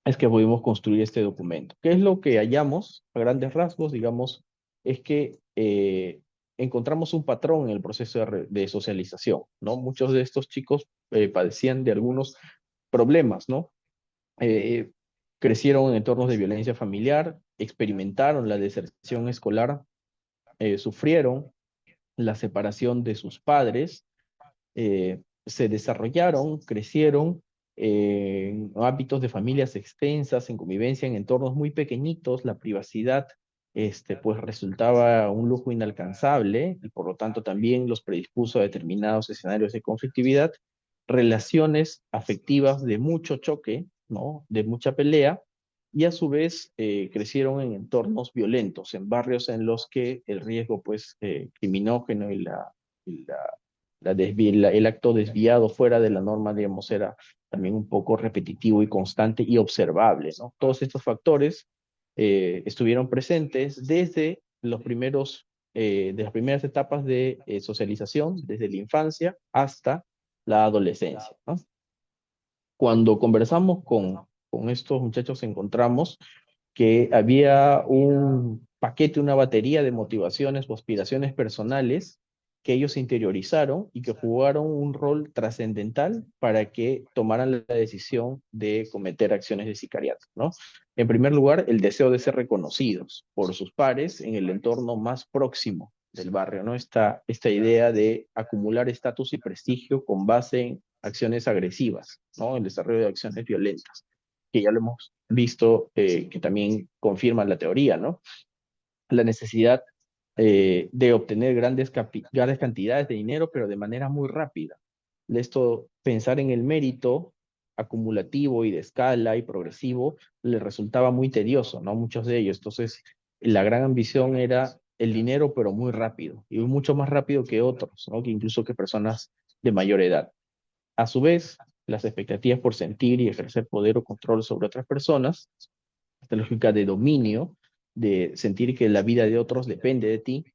es que pudimos construir este documento. ¿Qué es lo que hallamos a grandes rasgos? Digamos, es que encontramos un patrón en el proceso de socialización, ¿no? Muchos de estos chicos padecían de algunos problemas, ¿no? Eh, Crecieron en entornos de violencia familiar, experimentaron la deserción escolar, sufrieron la separación de sus padres, se desarrollaron, crecieron en hábitos de familias extensas, en convivencia en entornos muy pequeñitos, la privacidad pues resultaba un lujo inalcanzable y por lo tanto también los predispuso a determinados escenarios de conflictividad, relaciones afectivas de mucho choque, ¿no? De mucha pelea, y a su vez crecieron en entornos violentos, en barrios en los que el riesgo pues criminógeno y el acto desviado fuera de la norma, digamos, era también un poco repetitivo y constante y observable, ¿no? Todos estos factores estuvieron presentes desde de las primeras etapas de socialización, desde la infancia hasta la adolescencia, ¿no? Cuando conversamos con estos muchachos encontramos que había un paquete, una batería de motivaciones o aspiraciones personales que ellos interiorizaron y que jugaron un rol trascendental para que tomaran la decisión de cometer acciones de sicariato, ¿no? En primer lugar, el deseo de ser reconocidos por sus pares en el entorno más próximo del barrio, ¿no? Esta idea de acumular estatus y prestigio con base en acciones agresivas, ¿no? El desarrollo de acciones violentas, que ya lo hemos visto, que también confirman la teoría, ¿no? La necesidad de obtener grandes cantidades de dinero, pero de manera muy rápida. Esto, pensar en el mérito acumulativo y de escala y progresivo, les resultaba muy tedioso, ¿no? Muchos de ellos. Entonces, la gran ambición era el dinero, pero muy rápido, y mucho más rápido que otros, ¿no? Que incluso que personas de mayor edad. A su vez, las expectativas por sentir y ejercer poder o control sobre otras personas, esta lógica de dominio, de sentir que la vida de otros depende de ti,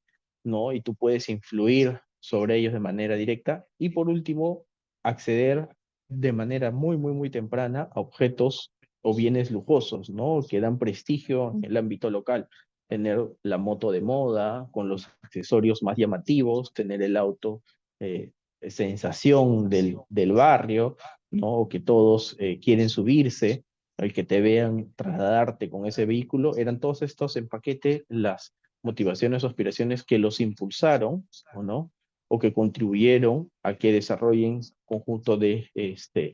¿no? Y tú puedes influir sobre ellos de manera directa. Y por último, acceder de manera muy, muy, muy temprana a objetos o bienes lujosos, ¿no? Que dan prestigio en el ámbito local. Tener la moto de moda con los accesorios más llamativos, tener el auto sensación del barrio, ¿no? O que todos quieren subirse, el que te vean trasladarte con ese vehículo, eran todos estos en paquete las motivaciones o aspiraciones que los impulsaron, ¿o no? O que contribuyeron a que desarrollen conjunto de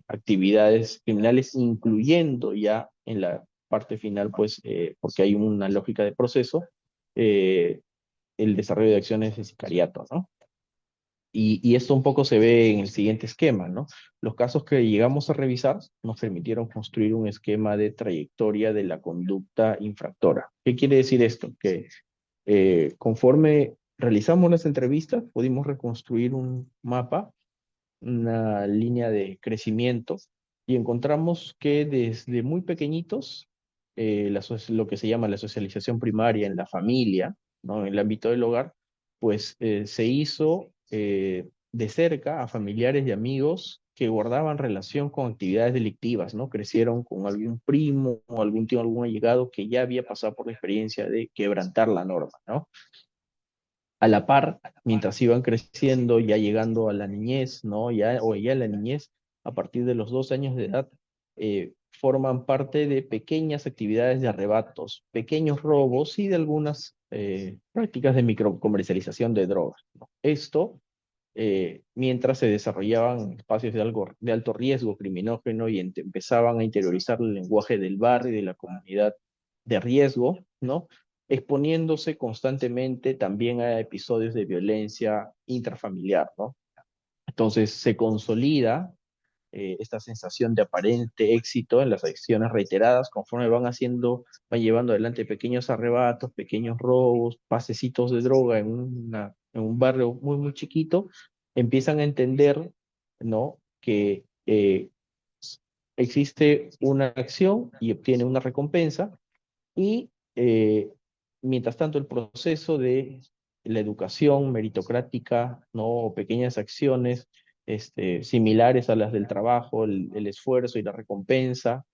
actividades criminales, incluyendo ya en la parte final, pues, porque hay una lógica de proceso, eh, el desarrollo de acciones de sicariato, ¿no? Y esto un poco se ve en el siguiente esquema, ¿no? Los casos que llegamos a revisar nos permitieron construir un esquema de trayectoria de la conducta infractora. ¿Qué quiere decir esto? Que conforme realizamos las entrevistas, pudimos reconstruir un mapa, una línea de crecimiento, y encontramos que desde muy pequeñitos, lo que se llama la socialización primaria en la familia, ¿no? En el ámbito del hogar, pues se hizo de cerca a familiares y amigos que guardaban relación con actividades delictivas, ¿no? Crecieron con algún primo o algún tío, algún allegado que ya había pasado por la experiencia de quebrantar la norma, ¿no? A la par, mientras iban creciendo, ya llegando a la niñez, ¿no? Ya la niñez, a partir de los 2 años de edad, forman parte de pequeñas actividades de arrebatos, pequeños robos y de algunas prácticas de microcomercialización de drogas, ¿no? Esto mientras se desarrollaban espacios de alto riesgo criminógeno y empezaban a interiorizar el lenguaje del barrio y de la comunidad de riesgo, ¿no? Exponiéndose constantemente también a episodios de violencia intrafamiliar, ¿no? Entonces se consolida esta sensación de aparente éxito en las acciones reiteradas, conforme van llevando adelante pequeños arrebatos, pequeños robos, pasecitos de droga en un barrio muy, muy chiquito, empiezan a entender, ¿no? Que existe una acción y obtiene una recompensa y mientras tanto el proceso de la educación meritocrática, ¿no? O pequeñas acciones similares a las del trabajo, el esfuerzo y la recompensa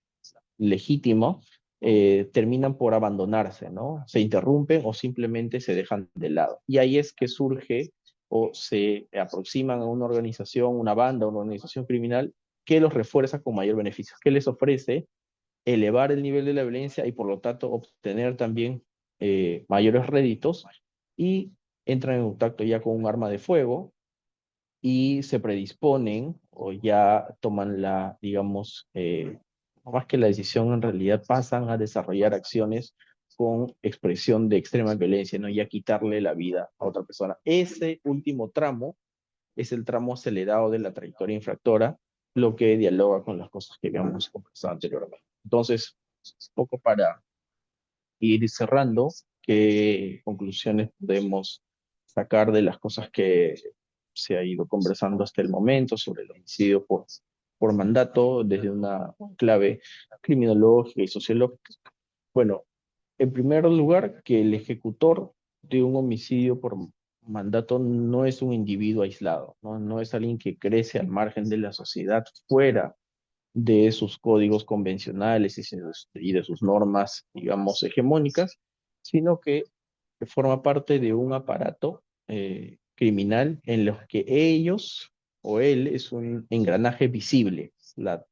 legítimo, terminan por abandonarse, ¿no? Se interrumpen o simplemente se dejan de lado. Y ahí es que surge o se aproximan a una organización, una banda, una organización criminal que los refuerza con mayor beneficio, que les ofrece elevar el nivel de la violencia y por lo tanto obtener también mayores réditos y entran en contacto ya con un arma de fuego y se predisponen o ya toman la, digamos, no más que la decisión, en realidad pasan a desarrollar acciones con expresión de extrema violencia, ¿no? Y a quitarle la vida a otra persona. Ese último tramo es el tramo acelerado de la trayectoria infractora, lo que dialoga con las cosas que habíamos conversado anteriormente. Entonces, un poco para ir cerrando, ¿qué conclusiones podemos sacar de las cosas que se ha ido conversando hasta el momento sobre el homicidio por mandato desde una clave criminológica y sociológica? Bueno, en primer lugar, que el ejecutor de un homicidio por mandato no es un individuo aislado, ¿no? No es alguien que crece al margen de la sociedad, fuera de sus códigos convencionales y de sus normas, digamos, hegemónicas, sino que forma parte de un aparato criminal en los que ellos o él es un engranaje visible,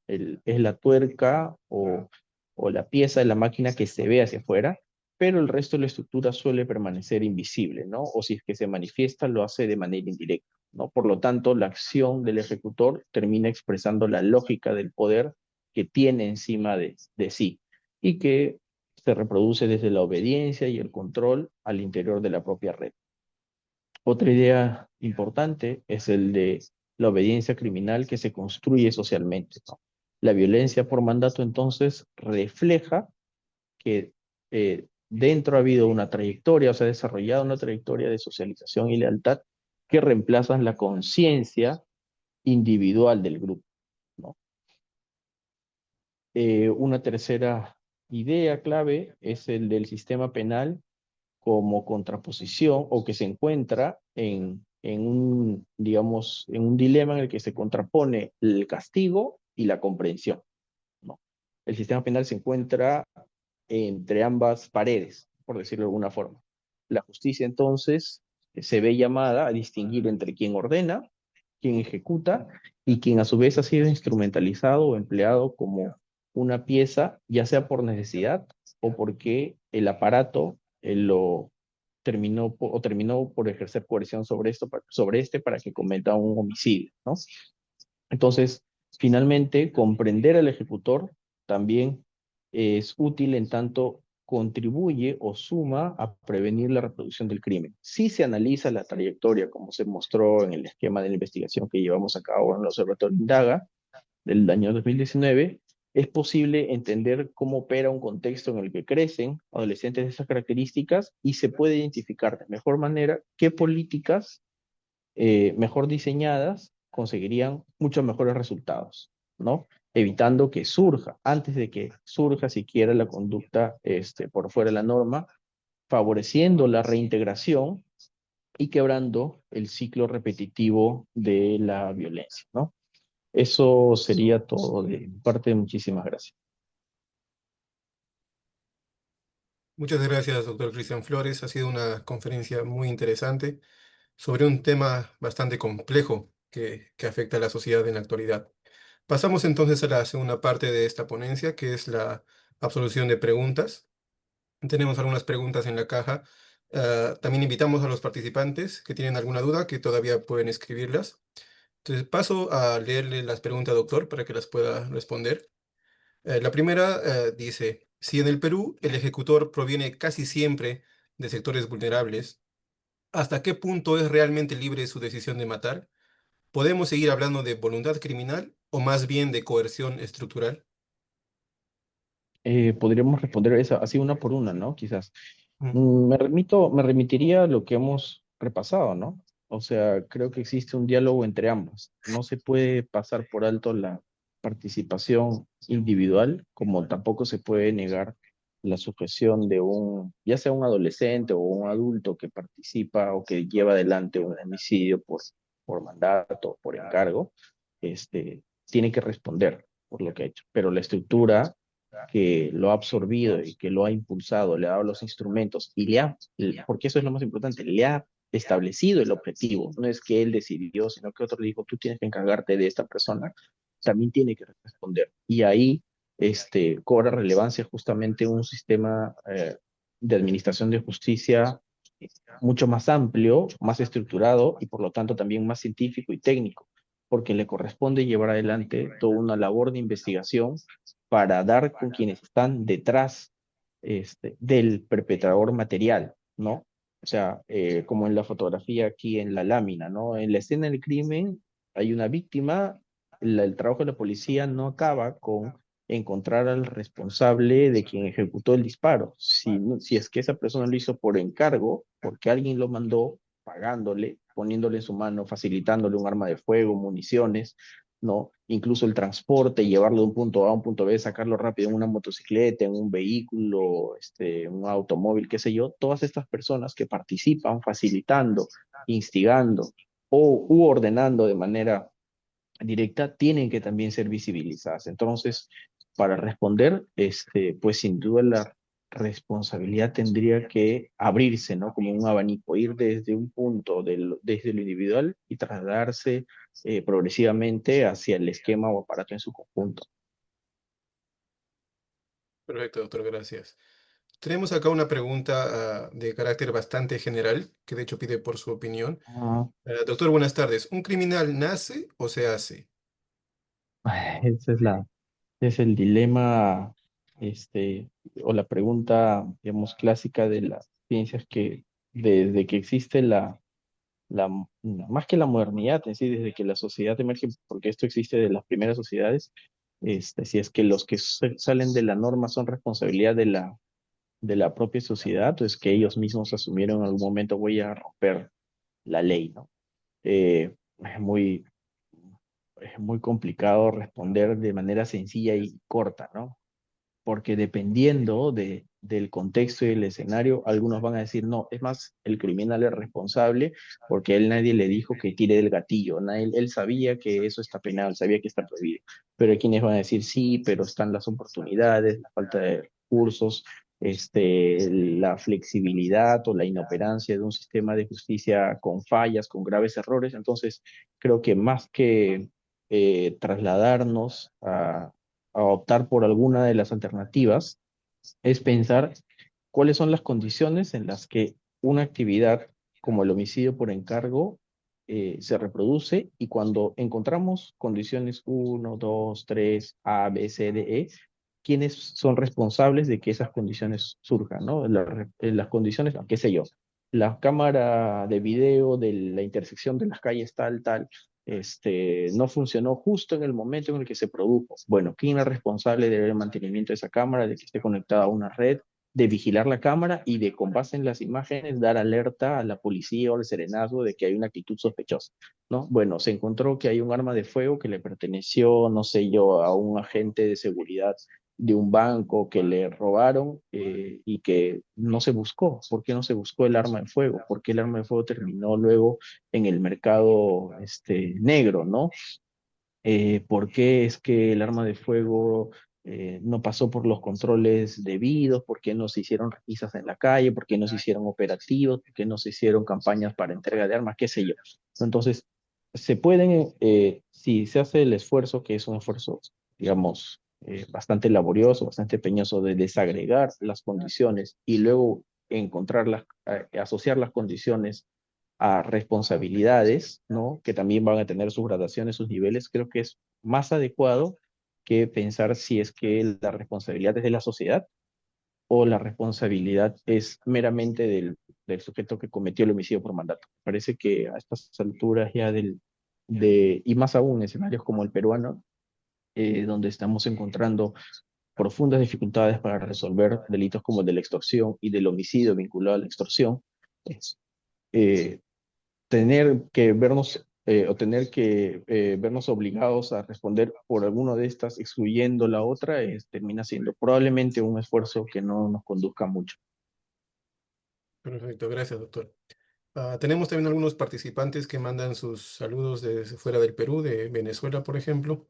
es la tuerca o la pieza de la máquina que se ve hacia afuera, pero el resto de la estructura suele permanecer invisible, ¿no? O si es que se manifiesta, lo hace de manera indirecta, ¿no? Por lo tanto, la acción del ejecutor termina expresando la lógica del poder que tiene encima de sí y que se reproduce desde la obediencia y el control al interior de la propia red. Otra idea importante es el de la obediencia criminal que se construye socialmente, ¿no? La violencia por mandato entonces refleja que dentro ha habido una trayectoria, o sea, desarrollado una trayectoria de socialización y lealtad que reemplazan la conciencia individual del grupo, ¿no? Una tercera idea clave es el del sistema penal como contraposición o que se encuentra en un, digamos, en un dilema en el que se contrapone el castigo y la comprensión, ¿no? El sistema penal se encuentra entre ambas paredes, por decirlo de alguna forma. La justicia entonces se ve llamada a distinguir entre quien ordena, quien ejecuta y quien a su vez ha sido instrumentalizado o empleado como una pieza, ya sea por necesidad o porque el aparato lo terminó por ejercer coerción sobre este para que cometa un homicidio, ¿no? Entonces, finalmente, comprender al ejecutor también es útil en tanto contribuye o suma a prevenir la reproducción del crimen. Si se analiza la trayectoria, como se mostró en el esquema de la investigación que llevamos a cabo en el Observatorio Indaga del año 2019, es posible entender cómo opera un contexto en el que crecen adolescentes de esas características y se puede identificar de mejor manera qué políticas mejor diseñadas conseguirían muchos mejores resultados, ¿no? Evitando que surja, antes de que surja siquiera la conducta por fuera de la norma, favoreciendo la reintegración y quebrando el ciclo repetitivo de la violencia, ¿no? Eso sería todo de mi parte. Muchísimas gracias. Muchas gracias, doctor Cristian Flores. Ha sido una conferencia muy interesante sobre un tema bastante complejo que afecta a la sociedad en la actualidad. Pasamos entonces a la segunda parte de esta ponencia, que es la absolución de preguntas. Tenemos algunas preguntas en la caja. También invitamos a los participantes que tienen alguna duda que todavía pueden escribirlas. Entonces paso a leerle las preguntas, doctor, para que las pueda responder. La primera dice, si en el Perú el ejecutor proviene casi siempre de sectores vulnerables, ¿hasta qué punto es realmente libre su decisión de matar? ¿Podemos seguir hablando de voluntad criminal o más bien de coerción estructural? Podríamos responder eso así una por una, ¿no? Quizás. Mm, Me remitiría a lo que hemos repasado, ¿no? O sea, creo que existe un diálogo entre ambas. No se puede pasar por alto la participación individual, como tampoco se puede negar la sujeción de ya sea un adolescente o un adulto que participa o que lleva adelante un homicidio por mandato, por encargo, tiene que responder por lo que ha hecho. Pero la estructura que lo ha absorbido y que lo ha impulsado, le ha dado los instrumentos porque eso es lo más importante, le ha establecido el objetivo. No es que él decidió, sino que otro le dijo, tú tienes que encargarte de esta persona, también tiene que responder. Y ahí cobra relevancia justamente un sistema de administración de justicia mucho más amplio, más estructurado y por lo tanto también más científico y técnico, porque le corresponde llevar adelante toda una labor de investigación para dar con quienes están detrás del perpetrador material, ¿no? O sea, como en la fotografía aquí en la lámina, ¿no? En la escena del crimen hay una víctima, el trabajo de la policía no acaba con encontrar al responsable de quien ejecutó el disparo. Si es que esa persona lo hizo por encargo, porque alguien lo mandó pagándole, poniéndole en su mano, facilitándole un arma de fuego, municiones, ¿no? Incluso el transporte, llevarlo de un punto A a un punto B, sacarlo rápido en una motocicleta, en un vehículo, un automóvil, qué sé yo, todas estas personas que participan facilitando, instigando u ordenando de manera directa tienen que también ser visibilizadas. Entonces, para responder, pues sin duda la responsabilidad tendría que abrirse, ¿no? Como un abanico, ir desde un punto, desde lo individual y trasladarse progresivamente hacia el esquema o aparato en su conjunto. Perfecto, doctor, gracias. Tenemos acá una pregunta de carácter bastante general, que de hecho pide por su opinión. Ah, Doctor, buenas tardes. ¿Un criminal nace o se hace? esa es el dilema, este, o la pregunta, digamos, clásica de las ciencias que desde que existe más que la modernidad en sí, desde que la sociedad emerge, porque esto existe de las primeras sociedades, si es que los que salen de la norma son responsabilidad de la propia sociedad, o es que ellos mismos asumieron en algún momento voy a romper la ley, ¿no? Es es muy complicado responder de manera sencilla y corta, ¿no? Porque dependiendo del contexto y del escenario, algunos van a decir, no, es más, el criminal es responsable porque él nadie le dijo que tire del gatillo, él sabía que eso está penal, sabía que está prohibido, pero hay quienes van a decir, sí, pero están las oportunidades, la falta de recursos, la flexibilidad o la inoperancia de un sistema de justicia con fallas, con graves errores, entonces creo que más que trasladarnos a optar por alguna de las alternativas es pensar cuáles son las condiciones en las que una actividad como el homicidio por encargo se reproduce y cuando encontramos condiciones uno 2 3 A, B, C, D, E, quiénes son responsables de que esas condiciones surjan, ¿no? Las condiciones, qué sé yo, la cámara de video de la intersección de las calles tal, no funcionó justo en el momento en el que se produjo. Bueno, ¿quién es responsable del mantenimiento de esa cámara, de que esté conectada a una red, de vigilar la cámara y de, con base en las imágenes, dar alerta a la policía o al serenazgo de que hay una actitud sospechosa, ¿no? Bueno, se encontró que hay un arma de fuego que le perteneció, no sé yo, a un agente de seguridad de un banco que le robaron y que no se buscó. ¿Por qué no se buscó el arma de fuego? ¿Por qué el arma de fuego terminó luego en el mercado negro, ¿no? ¿Por qué es que el arma de fuego no pasó por los controles debidos? ¿Por qué no se hicieron requisas en la calle? ¿Por qué no se hicieron operativos? ¿Por qué no se hicieron campañas para entrega de armas? ¿Qué sé yo? Entonces, se pueden, si se hace el esfuerzo, que es un esfuerzo, digamos, bastante laborioso, bastante peñoso de desagregar las condiciones y luego asociar las condiciones a responsabilidades, ¿no? Que también van a tener sus gradaciones, sus niveles, creo que es más adecuado que pensar si es que la responsabilidad es de la sociedad o la responsabilidad es meramente del sujeto que cometió el homicidio por mandato. Parece que a estas alturas ya y más aún en escenarios como el peruano, donde estamos encontrando profundas dificultades para resolver delitos como el de la extorsión y del homicidio vinculado a la extorsión. Es, eh, tener que vernos o tener que vernos obligados a responder por alguna de estas, excluyendo la otra, termina siendo probablemente un esfuerzo que no nos conduzca mucho. Perfecto, gracias, doctor. Tenemos también algunos participantes que mandan sus saludos desde fuera del Perú, de Venezuela, por ejemplo.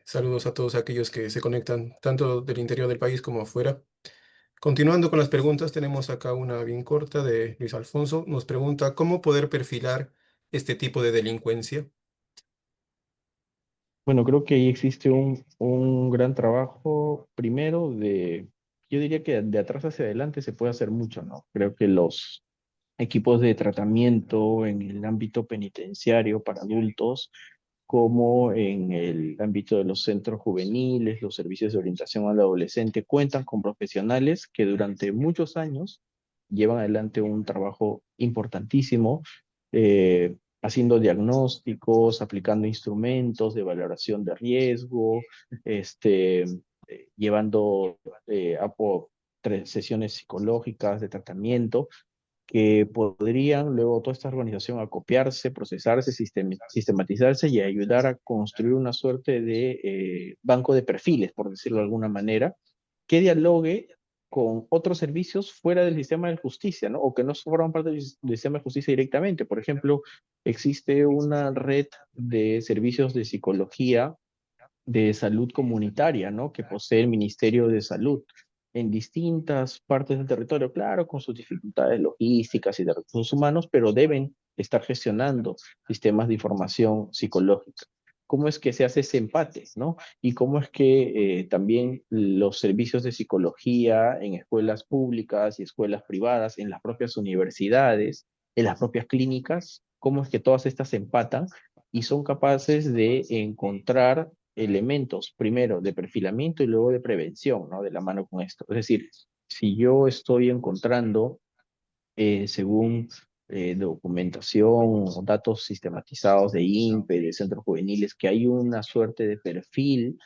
Saludos a todos aquellos que se conectan tanto del interior del país como afuera. Continuando con las preguntas, tenemos acá una bien corta de Luis Alfonso. Nos pregunta cómo poder perfilar este tipo de delincuencia. Bueno, creo que ahí existe un gran trabajo, primero, yo diría que de atrás hacia adelante se puede hacer mucho, ¿no? Creo que los equipos de tratamiento en el ámbito penitenciario para adultos, como en el ámbito de los centros juveniles, los servicios de orientación al adolescente, cuentan con profesionales que durante muchos años llevan adelante un trabajo importantísimo, haciendo diagnósticos, aplicando instrumentos de valoración de riesgo, llevando sesiones psicológicas de tratamiento que podrían luego toda esta organización acopiarse, procesarse, sistematizarse y ayudar a construir una suerte de banco de perfiles, por decirlo de alguna manera, que dialogue con otros servicios fuera del sistema de justicia, ¿no? O que no forman parte del sistema de justicia directamente. Por ejemplo, existe una red de servicios de psicología de salud comunitaria, ¿no? Que posee el Ministerio de Salud en distintas partes del territorio, claro, con sus dificultades logísticas y de recursos humanos, pero deben estar gestionando sistemas de información psicológica. ¿Cómo es que se hace ese empate, ¿no? Y cómo es que también los servicios de psicología en escuelas públicas y escuelas privadas, en las propias universidades, en las propias clínicas, cómo es que todas estas se empatan y son capaces de encontrar elementos, primero de perfilamiento y luego de prevención, ¿no? De la mano con esto. Es decir, si yo estoy encontrando, según documentación o datos sistematizados de INPE, de centros juveniles, que hay una suerte de perfil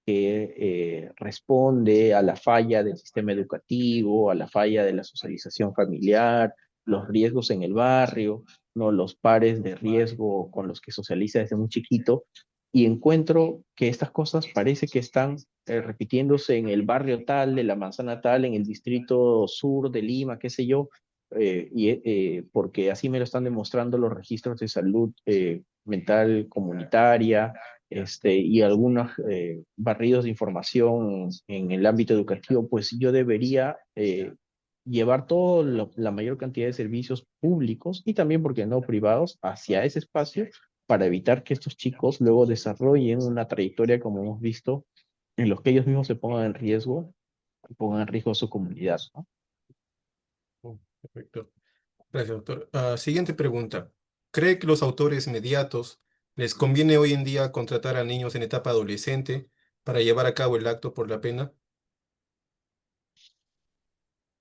que responde a la falla del sistema educativo, a la falla de la socialización familiar, los riesgos en el barrio, ¿no? Los pares de riesgo con los que socializa desde muy chiquito, y encuentro que estas cosas parece que están repitiéndose en el barrio tal, de la manzana tal, en el distrito sur de Lima, qué sé yo, porque así me lo están demostrando los registros de salud mental comunitaria, y algunos barridos de información en el ámbito educativo, pues yo debería llevar toda la mayor cantidad de servicios públicos y también, porque no, privados, hacia ese espacio para evitar que estos chicos luego desarrollen una trayectoria, como hemos visto, en los que ellos mismos se pongan en riesgo y pongan en riesgo a su comunidad, ¿no? Perfecto. Gracias, doctor. Siguiente pregunta. ¿Cree que los autores mediatos les conviene hoy en día contratar a niños en etapa adolescente para llevar a cabo el acto por la pena?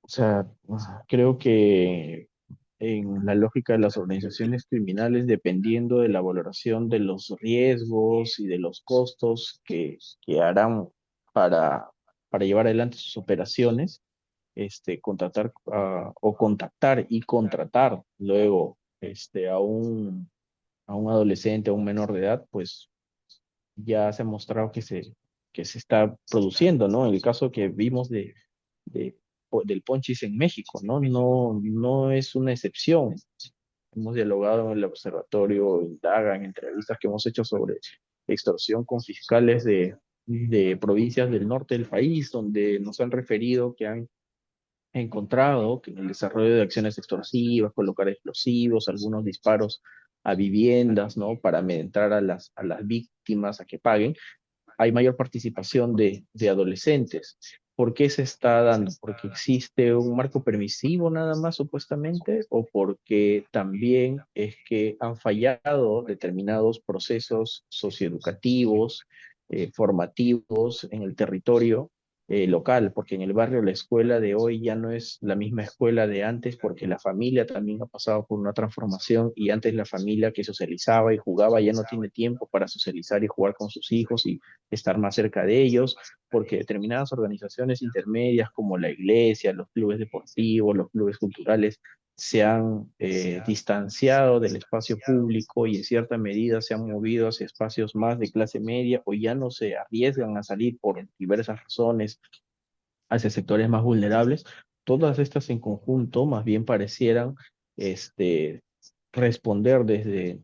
O sea, creo que en la lógica de las organizaciones criminales, dependiendo de la valoración de los riesgos y de los costos que harán para, para llevar adelante sus operaciones, contratar o contactar y contratar luego a un adolescente, a un menor de edad, pues ya se ha mostrado que se está produciendo, ¿no? En el caso que vimos de, del Ponchis en México, ¿no? No es una excepción. Hemos dialogado en el observatorio, indaga en entrevistas que hemos hecho sobre extorsión con fiscales de provincias del norte del país, donde nos han referido que han encontrado que en el desarrollo de acciones extorsivas, colocar explosivos, algunos disparos a viviendas, ¿no? Para amedrentar a las víctimas a que paguen, hay mayor participación de adolescentes. ¿Por qué se está dando? ¿Porque existe un marco permisivo nada más supuestamente? ¿O porque también es que han fallado determinados procesos socioeducativos, formativos en el territorio? local, porque en el barrio la escuela de hoy ya no es la misma escuela de antes, porque la familia también ha pasado por una transformación y antes la familia que socializaba y jugaba ya no tiene tiempo para socializar y jugar con sus hijos y estar más cerca de ellos, porque determinadas organizaciones intermedias como la iglesia, los clubes deportivos, los clubes culturales, se han distanciado del espacio público y en cierta medida se han movido hacia espacios más de clase media o ya no se arriesgan a salir por diversas razones hacia sectores más vulnerables. Todas estas en conjunto más bien parecieran este, responder desde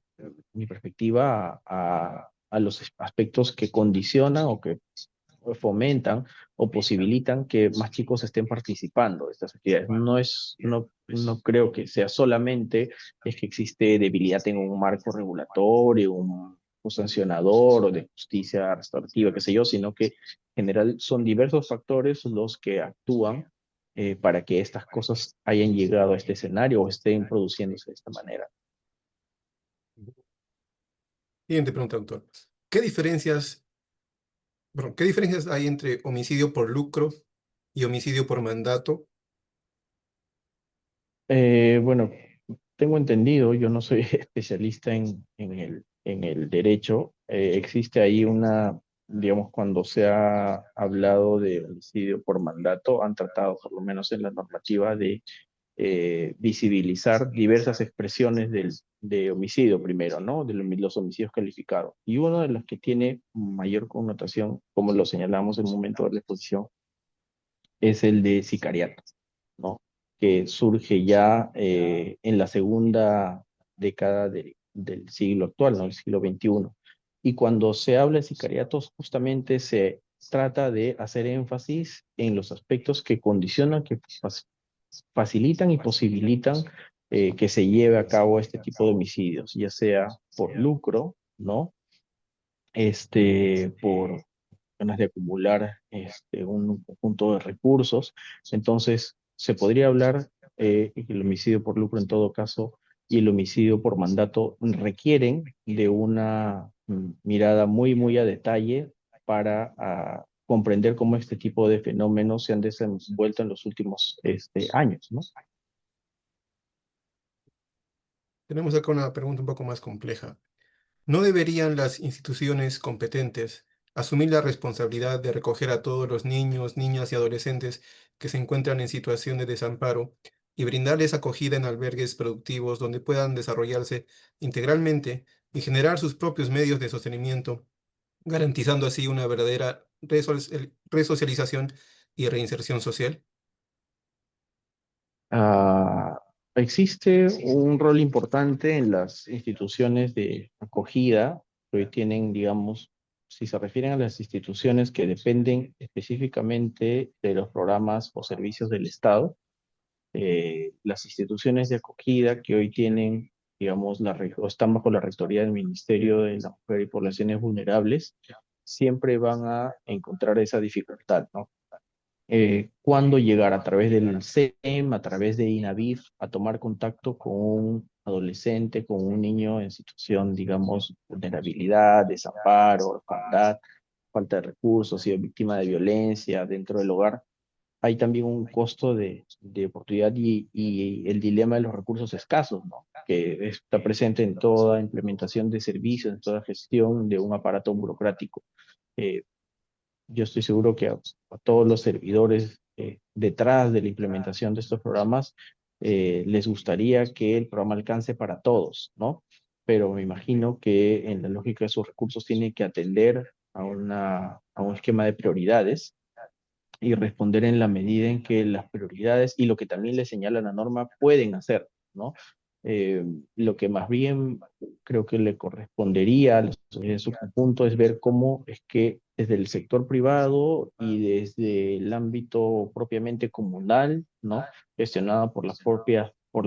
mi perspectiva a los aspectos que condicionan o que fomentan o posibilitan que más chicos estén participando de estas actividades. No creo que sea solamente es que existe debilidad en un marco regulatorio, un sancionador o de justicia restaurativa, qué sé yo, sino que en general son diversos factores los que actúan para que estas cosas hayan llegado a este escenario o estén produciéndose de esta manera. Siguiente pregunta, doctor. ¿Qué diferencias hay entre homicidio por lucro y homicidio por mandato? Bueno, tengo entendido, yo no soy especialista en el derecho, existe ahí una, digamos, cuando se ha hablado de homicidio por mandato, han tratado, por lo menos en la normativa, de visibilizar diversas expresiones de homicidio primero, ¿no? Los homicidios calificados. Y uno de los que tiene mayor connotación, como lo señalamos en el momento de la exposición, es el de sicariato, ¿no? Que surge ya en la segunda década del siglo actual, ¿no? El siglo XXI. Y cuando se habla de sicariatos, justamente se trata de hacer énfasis en los aspectos que condicionan, que facilitan y posibilitan que se lleve a cabo este tipo de homicidios, ya sea por lucro, ¿no? Por ganas de acumular un conjunto de recursos. Entonces, se podría hablar que el homicidio por lucro en todo caso y el homicidio por mandato requieren de una mirada muy, muy a detalle para comprender cómo este tipo de fenómenos se han desenvuelto en los últimos años, ¿no? Tenemos acá una pregunta un poco más compleja. ¿No deberían las instituciones competentes asumir la responsabilidad de recoger a todos los niños, niñas y adolescentes que se encuentran en situación de desamparo y brindarles acogida en albergues productivos donde puedan desarrollarse integralmente y generar sus propios medios de sostenimiento, garantizando así una verdadera resocialización y reinserción social? Ah, existe un rol importante en las instituciones de acogida que hoy tienen, digamos, si se refieren a las instituciones que dependen específicamente de los programas o servicios del Estado, las instituciones de acogida que hoy tienen, digamos, o están bajo la rectoría del Ministerio de la Mujer y Poblaciones Vulnerables, siempre van a encontrar esa dificultad, ¿no? Cuándo llegar a través del SEM, a través de INAVIF, a tomar contacto con un adolescente, con un niño en situación, digamos, vulnerabilidad, desamparo, orfandad, falta de recursos, si es víctima de violencia dentro del hogar. Hay también un costo de oportunidad y el dilema de los recursos escasos, ¿no? Que está presente en toda implementación de servicios, en toda gestión de un aparato burocrático. Eh, yo estoy seguro que a todos los servidores detrás de la implementación de estos programas les gustaría que el programa alcance para todos, ¿no? Pero me imagino que en la lógica de sus recursos tiene que atender a un esquema de prioridades y responder en la medida en que las prioridades y lo que también le señala la norma pueden hacer, ¿no? Eh, lo que más bien creo que le correspondería a la sociedad en su conjunto es ver cómo es que desde el sector privado y desde el ámbito propiamente comunal, ¿no? Gestionado por la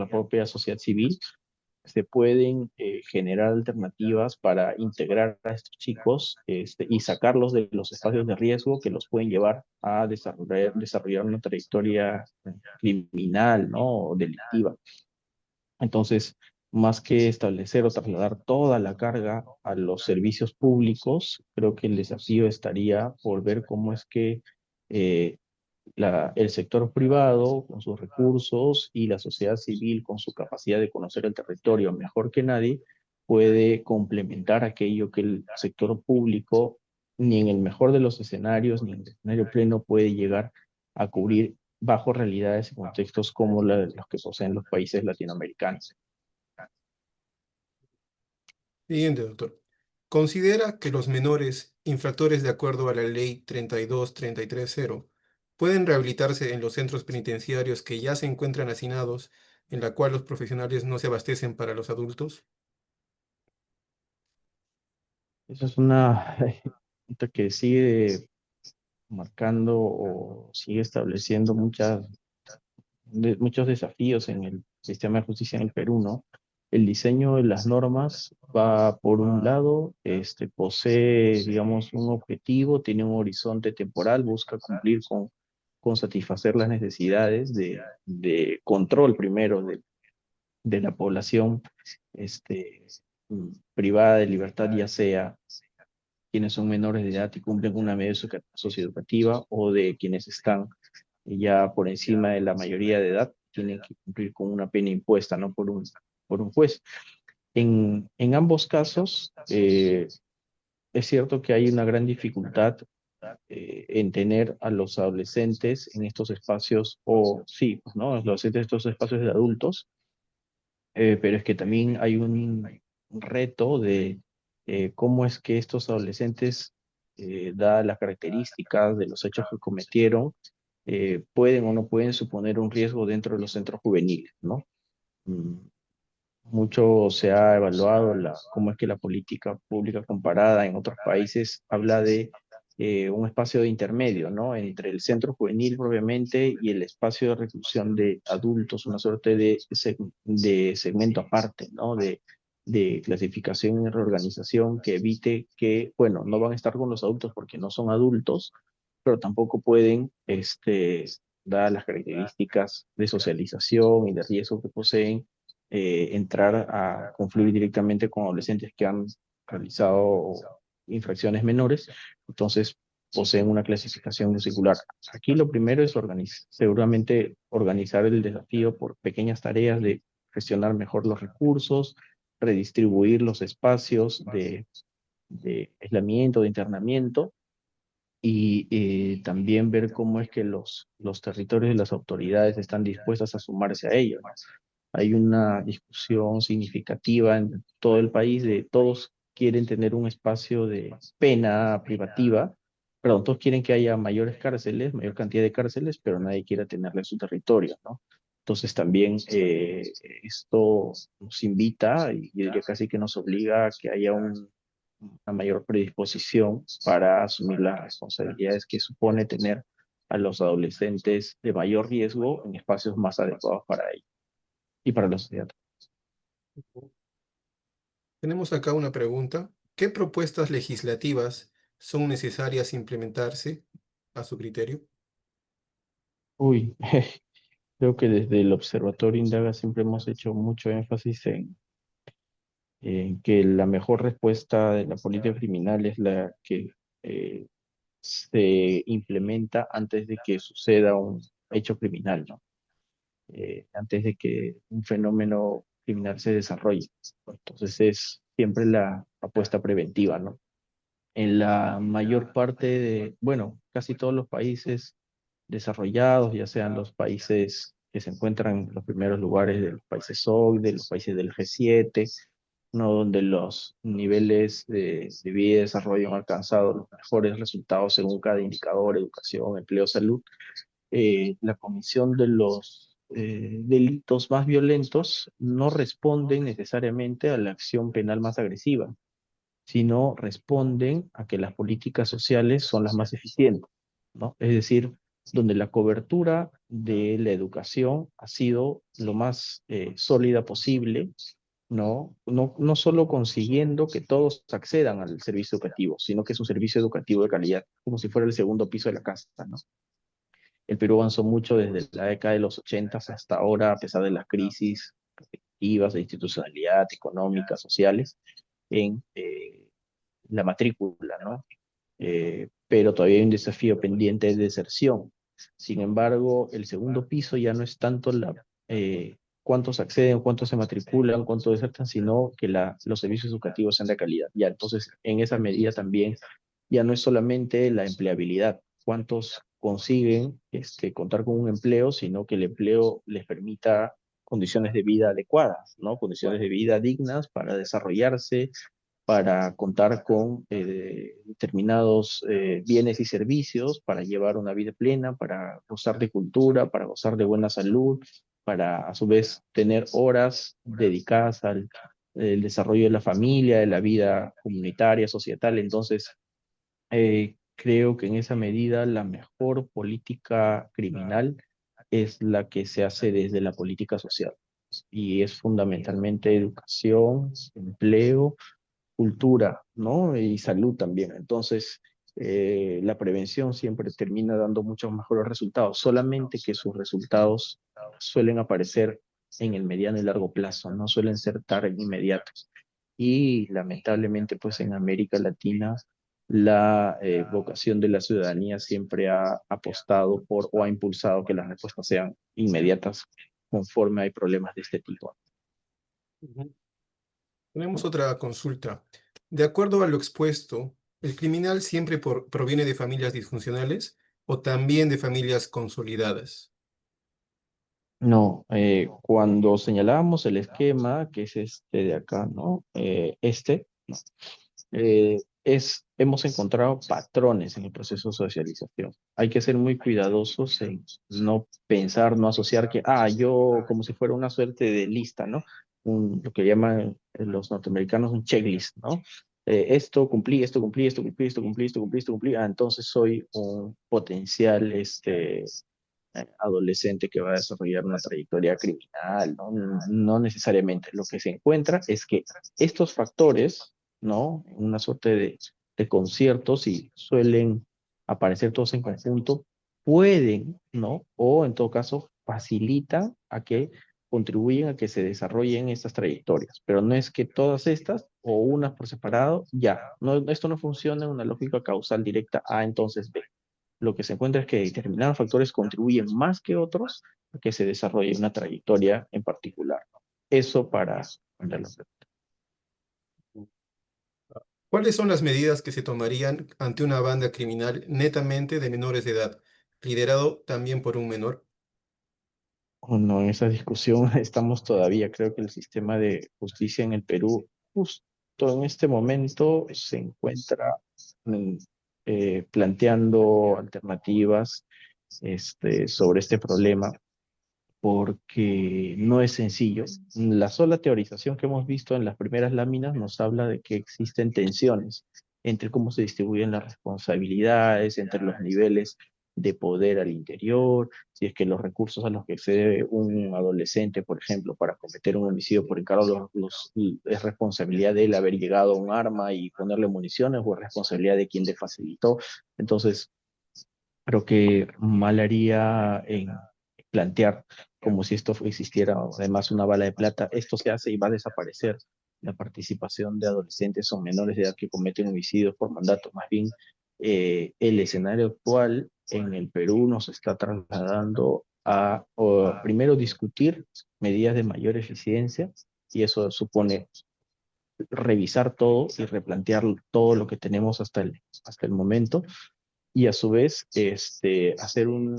propia sociedad civil, se pueden generar alternativas para integrar a estos chicos y sacarlos de los espacios de riesgo que los pueden llevar a desarrollar una trayectoria criminal, ¿no? O delictiva. Entonces, más que establecer o trasladar toda la carga a los servicios públicos, creo que el desafío estaría por ver cómo es que el sector privado con sus recursos y la sociedad civil con su capacidad de conocer el territorio mejor que nadie puede complementar aquello que el sector público, ni en el mejor de los escenarios, ni en el escenario pleno, puede llegar a cubrir bajo realidades y contextos como los que poseen los países latinoamericanos. Siguiente, doctor. ¿Considera que los menores infractores de acuerdo a la ley 32330 pueden rehabilitarse en los centros penitenciarios que ya se encuentran hacinados, en la cual los profesionales no se abastecen para los adultos? Eso es una pregunta que sigue marcando o sigue estableciendo muchos desafíos en el sistema de justicia en el Perú, ¿no? El diseño de las normas va, por un lado, posee, digamos, un objetivo, tiene un horizonte temporal, busca cumplir con satisfacer las necesidades de control primero de la población este, privada de libertad, ya sea quienes son menores de edad y cumplen con una medida socioeducativa o de quienes están ya por encima de la mayoría de edad, tienen que cumplir con una pena impuesta, ¿no? Por un juez. En ambos casos, es cierto que hay una gran dificultad en tener a los adolescentes en estos espacios, o sí, pues, ¿no? Los adolescentes en estos espacios de adultos, pero es que también hay un reto de cómo es que estos adolescentes, dadas las características de los hechos que cometieron, pueden o no pueden suponer un riesgo dentro de los centros juveniles, ¿no? Mm, Mucho se ha evaluado cómo es que la política pública comparada en otros países habla de un espacio de intermedio, ¿no? Entre el centro juvenil propiamente y el espacio de reclusión de adultos, una suerte de segmento aparte, ¿no? De clasificación y reorganización que evite que, bueno, no van a estar con los adultos porque no son adultos, pero tampoco pueden, dadas las características de socialización y de riesgo que poseen, entrar a confluir directamente con adolescentes que han realizado infracciones menores, entonces poseen una clasificación musicular. Aquí lo primero es seguramente organizar el desafío por pequeñas tareas de gestionar mejor los recursos, redistribuir los espacios de aislamiento, de internamiento, y también ver cómo es que los territorios y las autoridades están dispuestas a sumarse a ello, ¿no? Hay una discusión significativa en todo el país de todos quieren tener un espacio de pena privativa, perdón, todos quieren que haya mayores cárceles, mayor cantidad de cárceles, pero nadie quiere tenerla en su territorio, ¿no? Entonces también esto nos invita, y yo diría casi que nos obliga a que haya una mayor predisposición para asumir las responsabilidades que supone tener a los adolescentes de mayor riesgo en espacios más adecuados para ellos y para la sociedad. Tenemos acá una pregunta. ¿Qué propuestas legislativas son necesarias implementarse a su criterio? Uy, creo que desde el Observatorio Indaga siempre hemos hecho mucho énfasis en que la mejor respuesta de la política criminal es la que eh, se implementa antes de que suceda un hecho criminal, ¿no? Antes de que un fenómeno criminal se desarrolle. Entonces es siempre la apuesta preventiva, ¿no? En la mayor parte bueno, casi todos los países desarrollados, ya sean los países que se encuentran en los primeros lugares de los países OCDE, de los países del G7, ¿no? Donde los niveles de vida y desarrollo han alcanzado los mejores resultados según cada indicador, educación, empleo, salud. La comisión de los delitos más violentos no responden necesariamente a la acción penal más agresiva, sino responden a que las políticas sociales son las más eficientes, ¿no? Es decir, donde la cobertura de la educación ha sido lo más sólida posible, ¿no? No solo consiguiendo que todos accedan al servicio educativo, sino que es un servicio educativo de calidad, como si fuera el segundo piso de la casa, ¿no? El Perú avanzó mucho desde la década de los 80 hasta ahora, a pesar de las crisis respectivas de institucionalidad, económicas, sociales, en la matrícula, ¿no? pero todavía hay un desafío pendiente de deserción. Sin embargo, el segundo piso ya no es tanto cuántos acceden, cuántos se matriculan, cuántos desertan, sino que los servicios educativos sean de calidad. Ya, entonces, en esa medida también ya no es solamente la empleabilidad, cuántos consiguen contar con un empleo, sino que el empleo les permita condiciones de vida adecuadas, ¿no? Condiciones de vida dignas para desarrollarse, para contar con determinados bienes y servicios, para llevar una vida plena, para gozar de cultura, para gozar de buena salud, para a su vez tener horas dedicadas al el desarrollo de la familia, de la vida comunitaria, societal. Entonces, creo que en esa medida la mejor política criminal es la que se hace desde la política social y es fundamentalmente educación, empleo, cultura, ¿no? Y salud también. Entonces, la prevención siempre termina dando muchos mejores resultados, solamente que sus resultados suelen aparecer en el mediano y largo plazo, no suelen ser tan inmediatos. Y lamentablemente, pues en América Latina, la vocación de la ciudadanía siempre ha apostado por o ha impulsado que las respuestas sean inmediatas conforme hay problemas de este tipo. Ujú. Tenemos otra consulta. De acuerdo a lo expuesto, ¿el criminal siempre proviene de familias disfuncionales o también de familias consolidadas? No, cuando señalábamos el esquema, que es este de acá, ¿no? No. Hemos encontrado patrones en el proceso de socialización. Hay que ser muy cuidadosos en no pensar, no asociar que, yo como si fuera una suerte de lista, ¿no? Lo que llaman los norteamericanos un checklist, ¿no? Esto cumplí, esto cumplí, esto cumplí, esto cumplí, esto cumplí, esto cumplí. Entonces soy un potencial, adolescente que va a desarrollar una trayectoria criminal, ¿no? No necesariamente. Lo que se encuentra es que estos factores, ¿no? Una suerte de conciertos y suelen aparecer todos en conjunto, pueden, ¿no? O en todo caso, facilitan a que contribuyen a que se desarrollen estas trayectorias, pero no es que todas estas o unas por separado, ya, no, esto no funciona en una lógica causal directa A, entonces B. Lo que se encuentra es que determinados factores contribuyen más que otros a que se desarrolle una trayectoria en particular. Eso para responder la pregunta. ¿Cuáles son las medidas que se tomarían ante una banda criminal netamente de menores de edad, liderado también por un menor? No, en esa discusión estamos todavía. Creo que el sistema de justicia en el Perú, justo en este momento, se encuentra mm, planteando alternativas sobre este problema porque no es sencillo. La sola teorización que hemos visto en las primeras láminas nos habla de que existen tensiones entre cómo se distribuyen las responsabilidades, entre los niveles de poder al interior, si es que los recursos a los que accede un adolescente, por ejemplo, para cometer un homicidio por encargo, es responsabilidad de él haber llegado a un arma y ponerle municiones o es responsabilidad de quien le facilitó. Entonces, creo que mal haría en plantear como si esto existiera además una bala de plata. Esto se hace y va a desaparecer la participación de adolescentes o menores de edad que cometen homicidios por mandato. Más bien, el escenario actual en el Perú nos está trasladando a primero discutir medidas de mayor eficiencia y eso supone revisar todo y replantear todo lo que tenemos hasta el momento y a su vez hacer un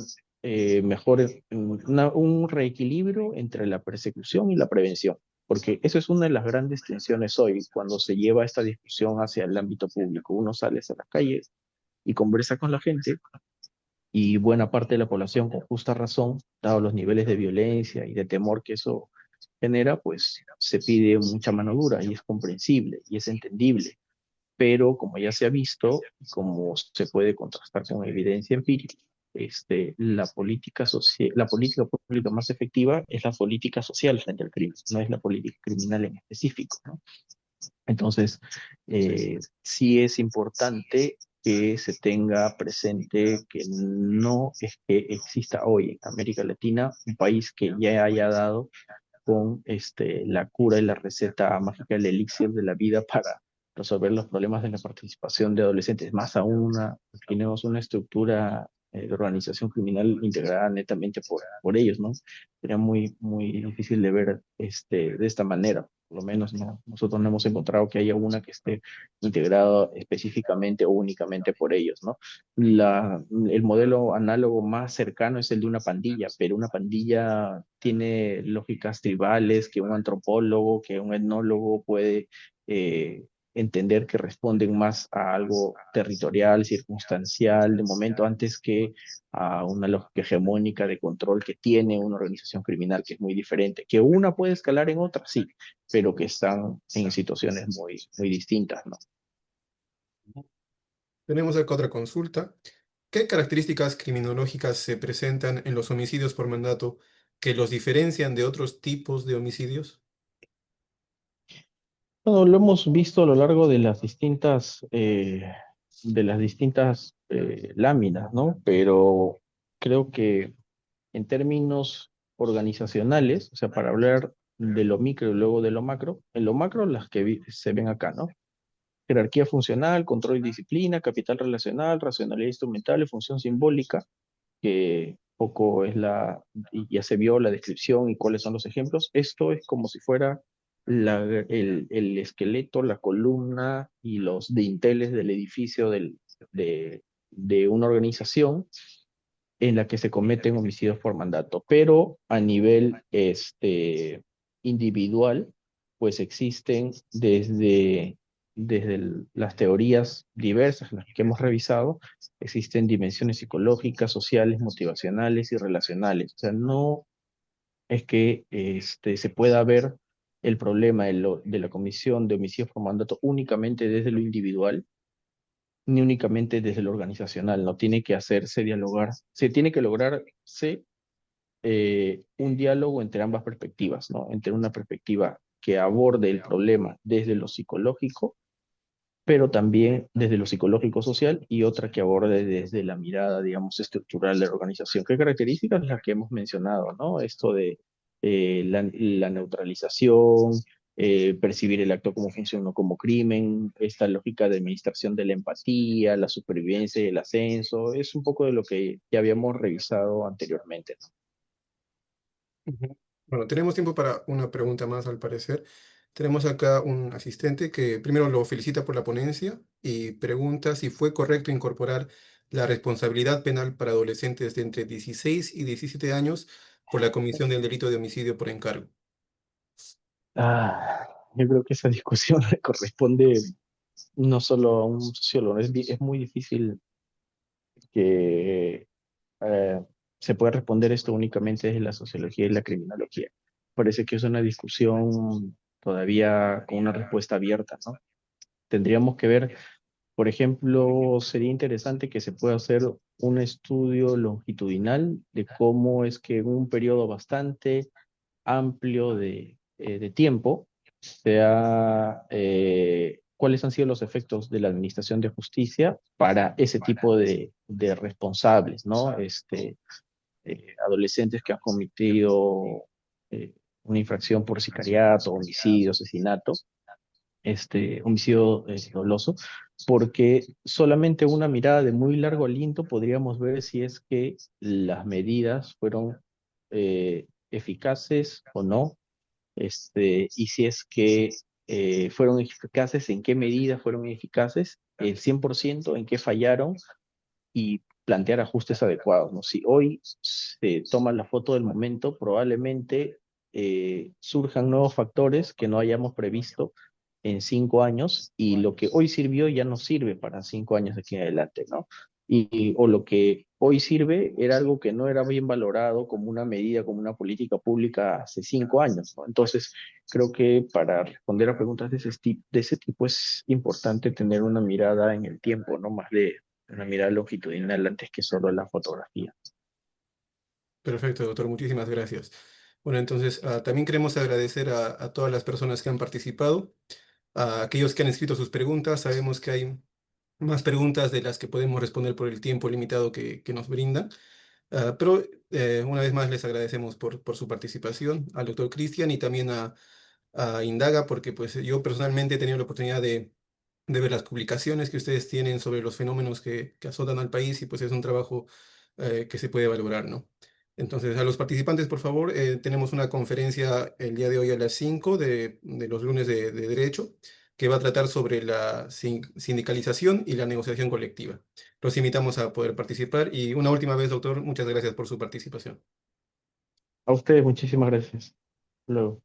reequilibrio entre la persecución y la prevención, porque eso es una de las grandes tensiones hoy cuando se lleva esta discusión hacia el ámbito público. Uno sale a las calles y conversa con la gente y buena parte de la población, con justa razón, dado los niveles de violencia y de temor que eso genera, pues se pide mucha mano dura y es comprensible y es entendible, pero como ya se ha visto, como se puede contrastar con evidencia empírica, la política pública más efectiva es la política social frente al crimen, no es la política criminal en específico, ¿no? Entonces, sí es importante que se tenga presente que no es que exista hoy en América Latina un país que ya haya dado con la cura y la receta mágica, el elixir de la vida resolver los problemas de la participación de adolescentes, más aún tenemos una estructura de organización criminal integrada netamente por ellos, ¿no? Sería muy difícil de ver de esta manera. Por lo menos nosotros no hemos encontrado que haya una que esté integrada específicamente o únicamente por ellos, ¿no? El modelo análogo más cercano es el de una pandilla, pero una pandilla tiene lógicas tribales que un antropólogo, que un etnólogo puede entender que responden más a algo territorial, circunstancial, de momento, antes que a una lógica hegemónica de control que tiene una organización criminal que es muy diferente, que una puede escalar en otra, sí, pero que están en situaciones muy distintas, ¿no? Tenemos acá otra consulta. ¿Qué características criminológicas se presentan en los homicidios por mandato que los diferencian de otros tipos de homicidios? Bueno, lo hemos visto a lo largo de las distintas láminas, ¿no? Pero creo que en términos organizacionales, o sea, para hablar de lo micro y luego de lo macro, en lo macro las que se ven acá, ¿no? Jerarquía funcional, control y disciplina, capital relacional, racionalidad instrumental y función simbólica, que poco es y ya se vio la descripción y cuáles son los ejemplos. Esto es como si fuera el esqueleto, la columna y los dinteles del edificio de una organización en la que se cometen homicidios por mandato, pero a nivel individual, pues existen desde las teorías diversas, las que hemos revisado, existen dimensiones psicológicas, sociales, motivacionales y relacionales. O sea, no es que se pueda ver el problema de la comisión de homicidios por mandato únicamente desde lo individual, ni únicamente desde lo organizacional, no tiene que hacerse dialogar, se tiene que lograrse un diálogo entre ambas perspectivas, ¿no? Entre una perspectiva que aborde el problema desde lo psicológico, pero también desde lo psicológico social, y otra que aborde desde la mirada, digamos, estructural de la organización. ¿Qué características? Las que hemos mencionado, ¿no? Esto de la neutralización, percibir el acto como función, no como crimen, esta lógica de administración de la empatía, la supervivencia y el ascenso, es un poco de lo que ya habíamos revisado anteriormente, ¿no? Ujú. Bueno, tenemos tiempo para una pregunta más, al parecer. Tenemos acá un asistente que primero lo felicita por la ponencia y pregunta si fue correcto incorporar la responsabilidad penal para adolescentes de entre 16 y 17 años por la comisión del delito de homicidio por encargo. Yo creo que esa discusión le corresponde no solo a un sociólogo, es muy difícil que se pueda responder esto únicamente desde la sociología y la criminología. Parece que es una discusión todavía con una respuesta abierta, ¿no? Tendríamos que ver, por ejemplo, sería interesante que se pueda hacer un estudio longitudinal de cómo es que en un periodo bastante amplio de tiempo cuáles han sido los efectos de la administración de justicia para ese tipo de responsables, ¿no? Adolescentes que han cometido eh, una infracción por sicariato, homicidio, asesinato, homicidio doloso, porque solamente una mirada de muy largo aliento podríamos ver si es que las medidas fueron eficaces o no, y si es que fueron eficaces, en qué medida fueron eficaces, el 100% en qué fallaron, y plantear ajustes adecuados, ¿no? Si hoy se toma la foto del momento, probablemente surjan nuevos factores que no hayamos previsto en 5 años, y lo que hoy sirvió ya no sirve para 5 años de aquí en adelante, ¿no? O lo que hoy sirve era algo que no era bien valorado como una medida, como una política pública hace 5 años, ¿no? Entonces, creo que para responder a preguntas de ese tipo es importante tener una mirada en el tiempo, no más de una mirada longitudinal antes que solo la fotografía. Perfecto, doctor, muchísimas gracias. Bueno, entonces también queremos agradecer a todas las personas que han participado, a aquellos que han escrito sus preguntas. Sabemos que hay más preguntas de las que podemos responder por el tiempo limitado que nos brindan. Pero una vez más les agradecemos por su participación, al doctor Cristian y también a Indaga, porque pues yo personalmente he tenido la oportunidad de ver las publicaciones que ustedes tienen sobre los fenómenos que azotan al país y pues es un trabajo que se puede valorar, ¿no? Entonces, a los participantes, por favor, tenemos una conferencia el día de hoy a las 5 de los lunes de Derecho, que va a tratar sobre la sindicalización y la negociación colectiva. Los invitamos a poder participar y una última vez, doctor, muchas gracias por su participación. A ustedes, muchísimas gracias. Hasta luego.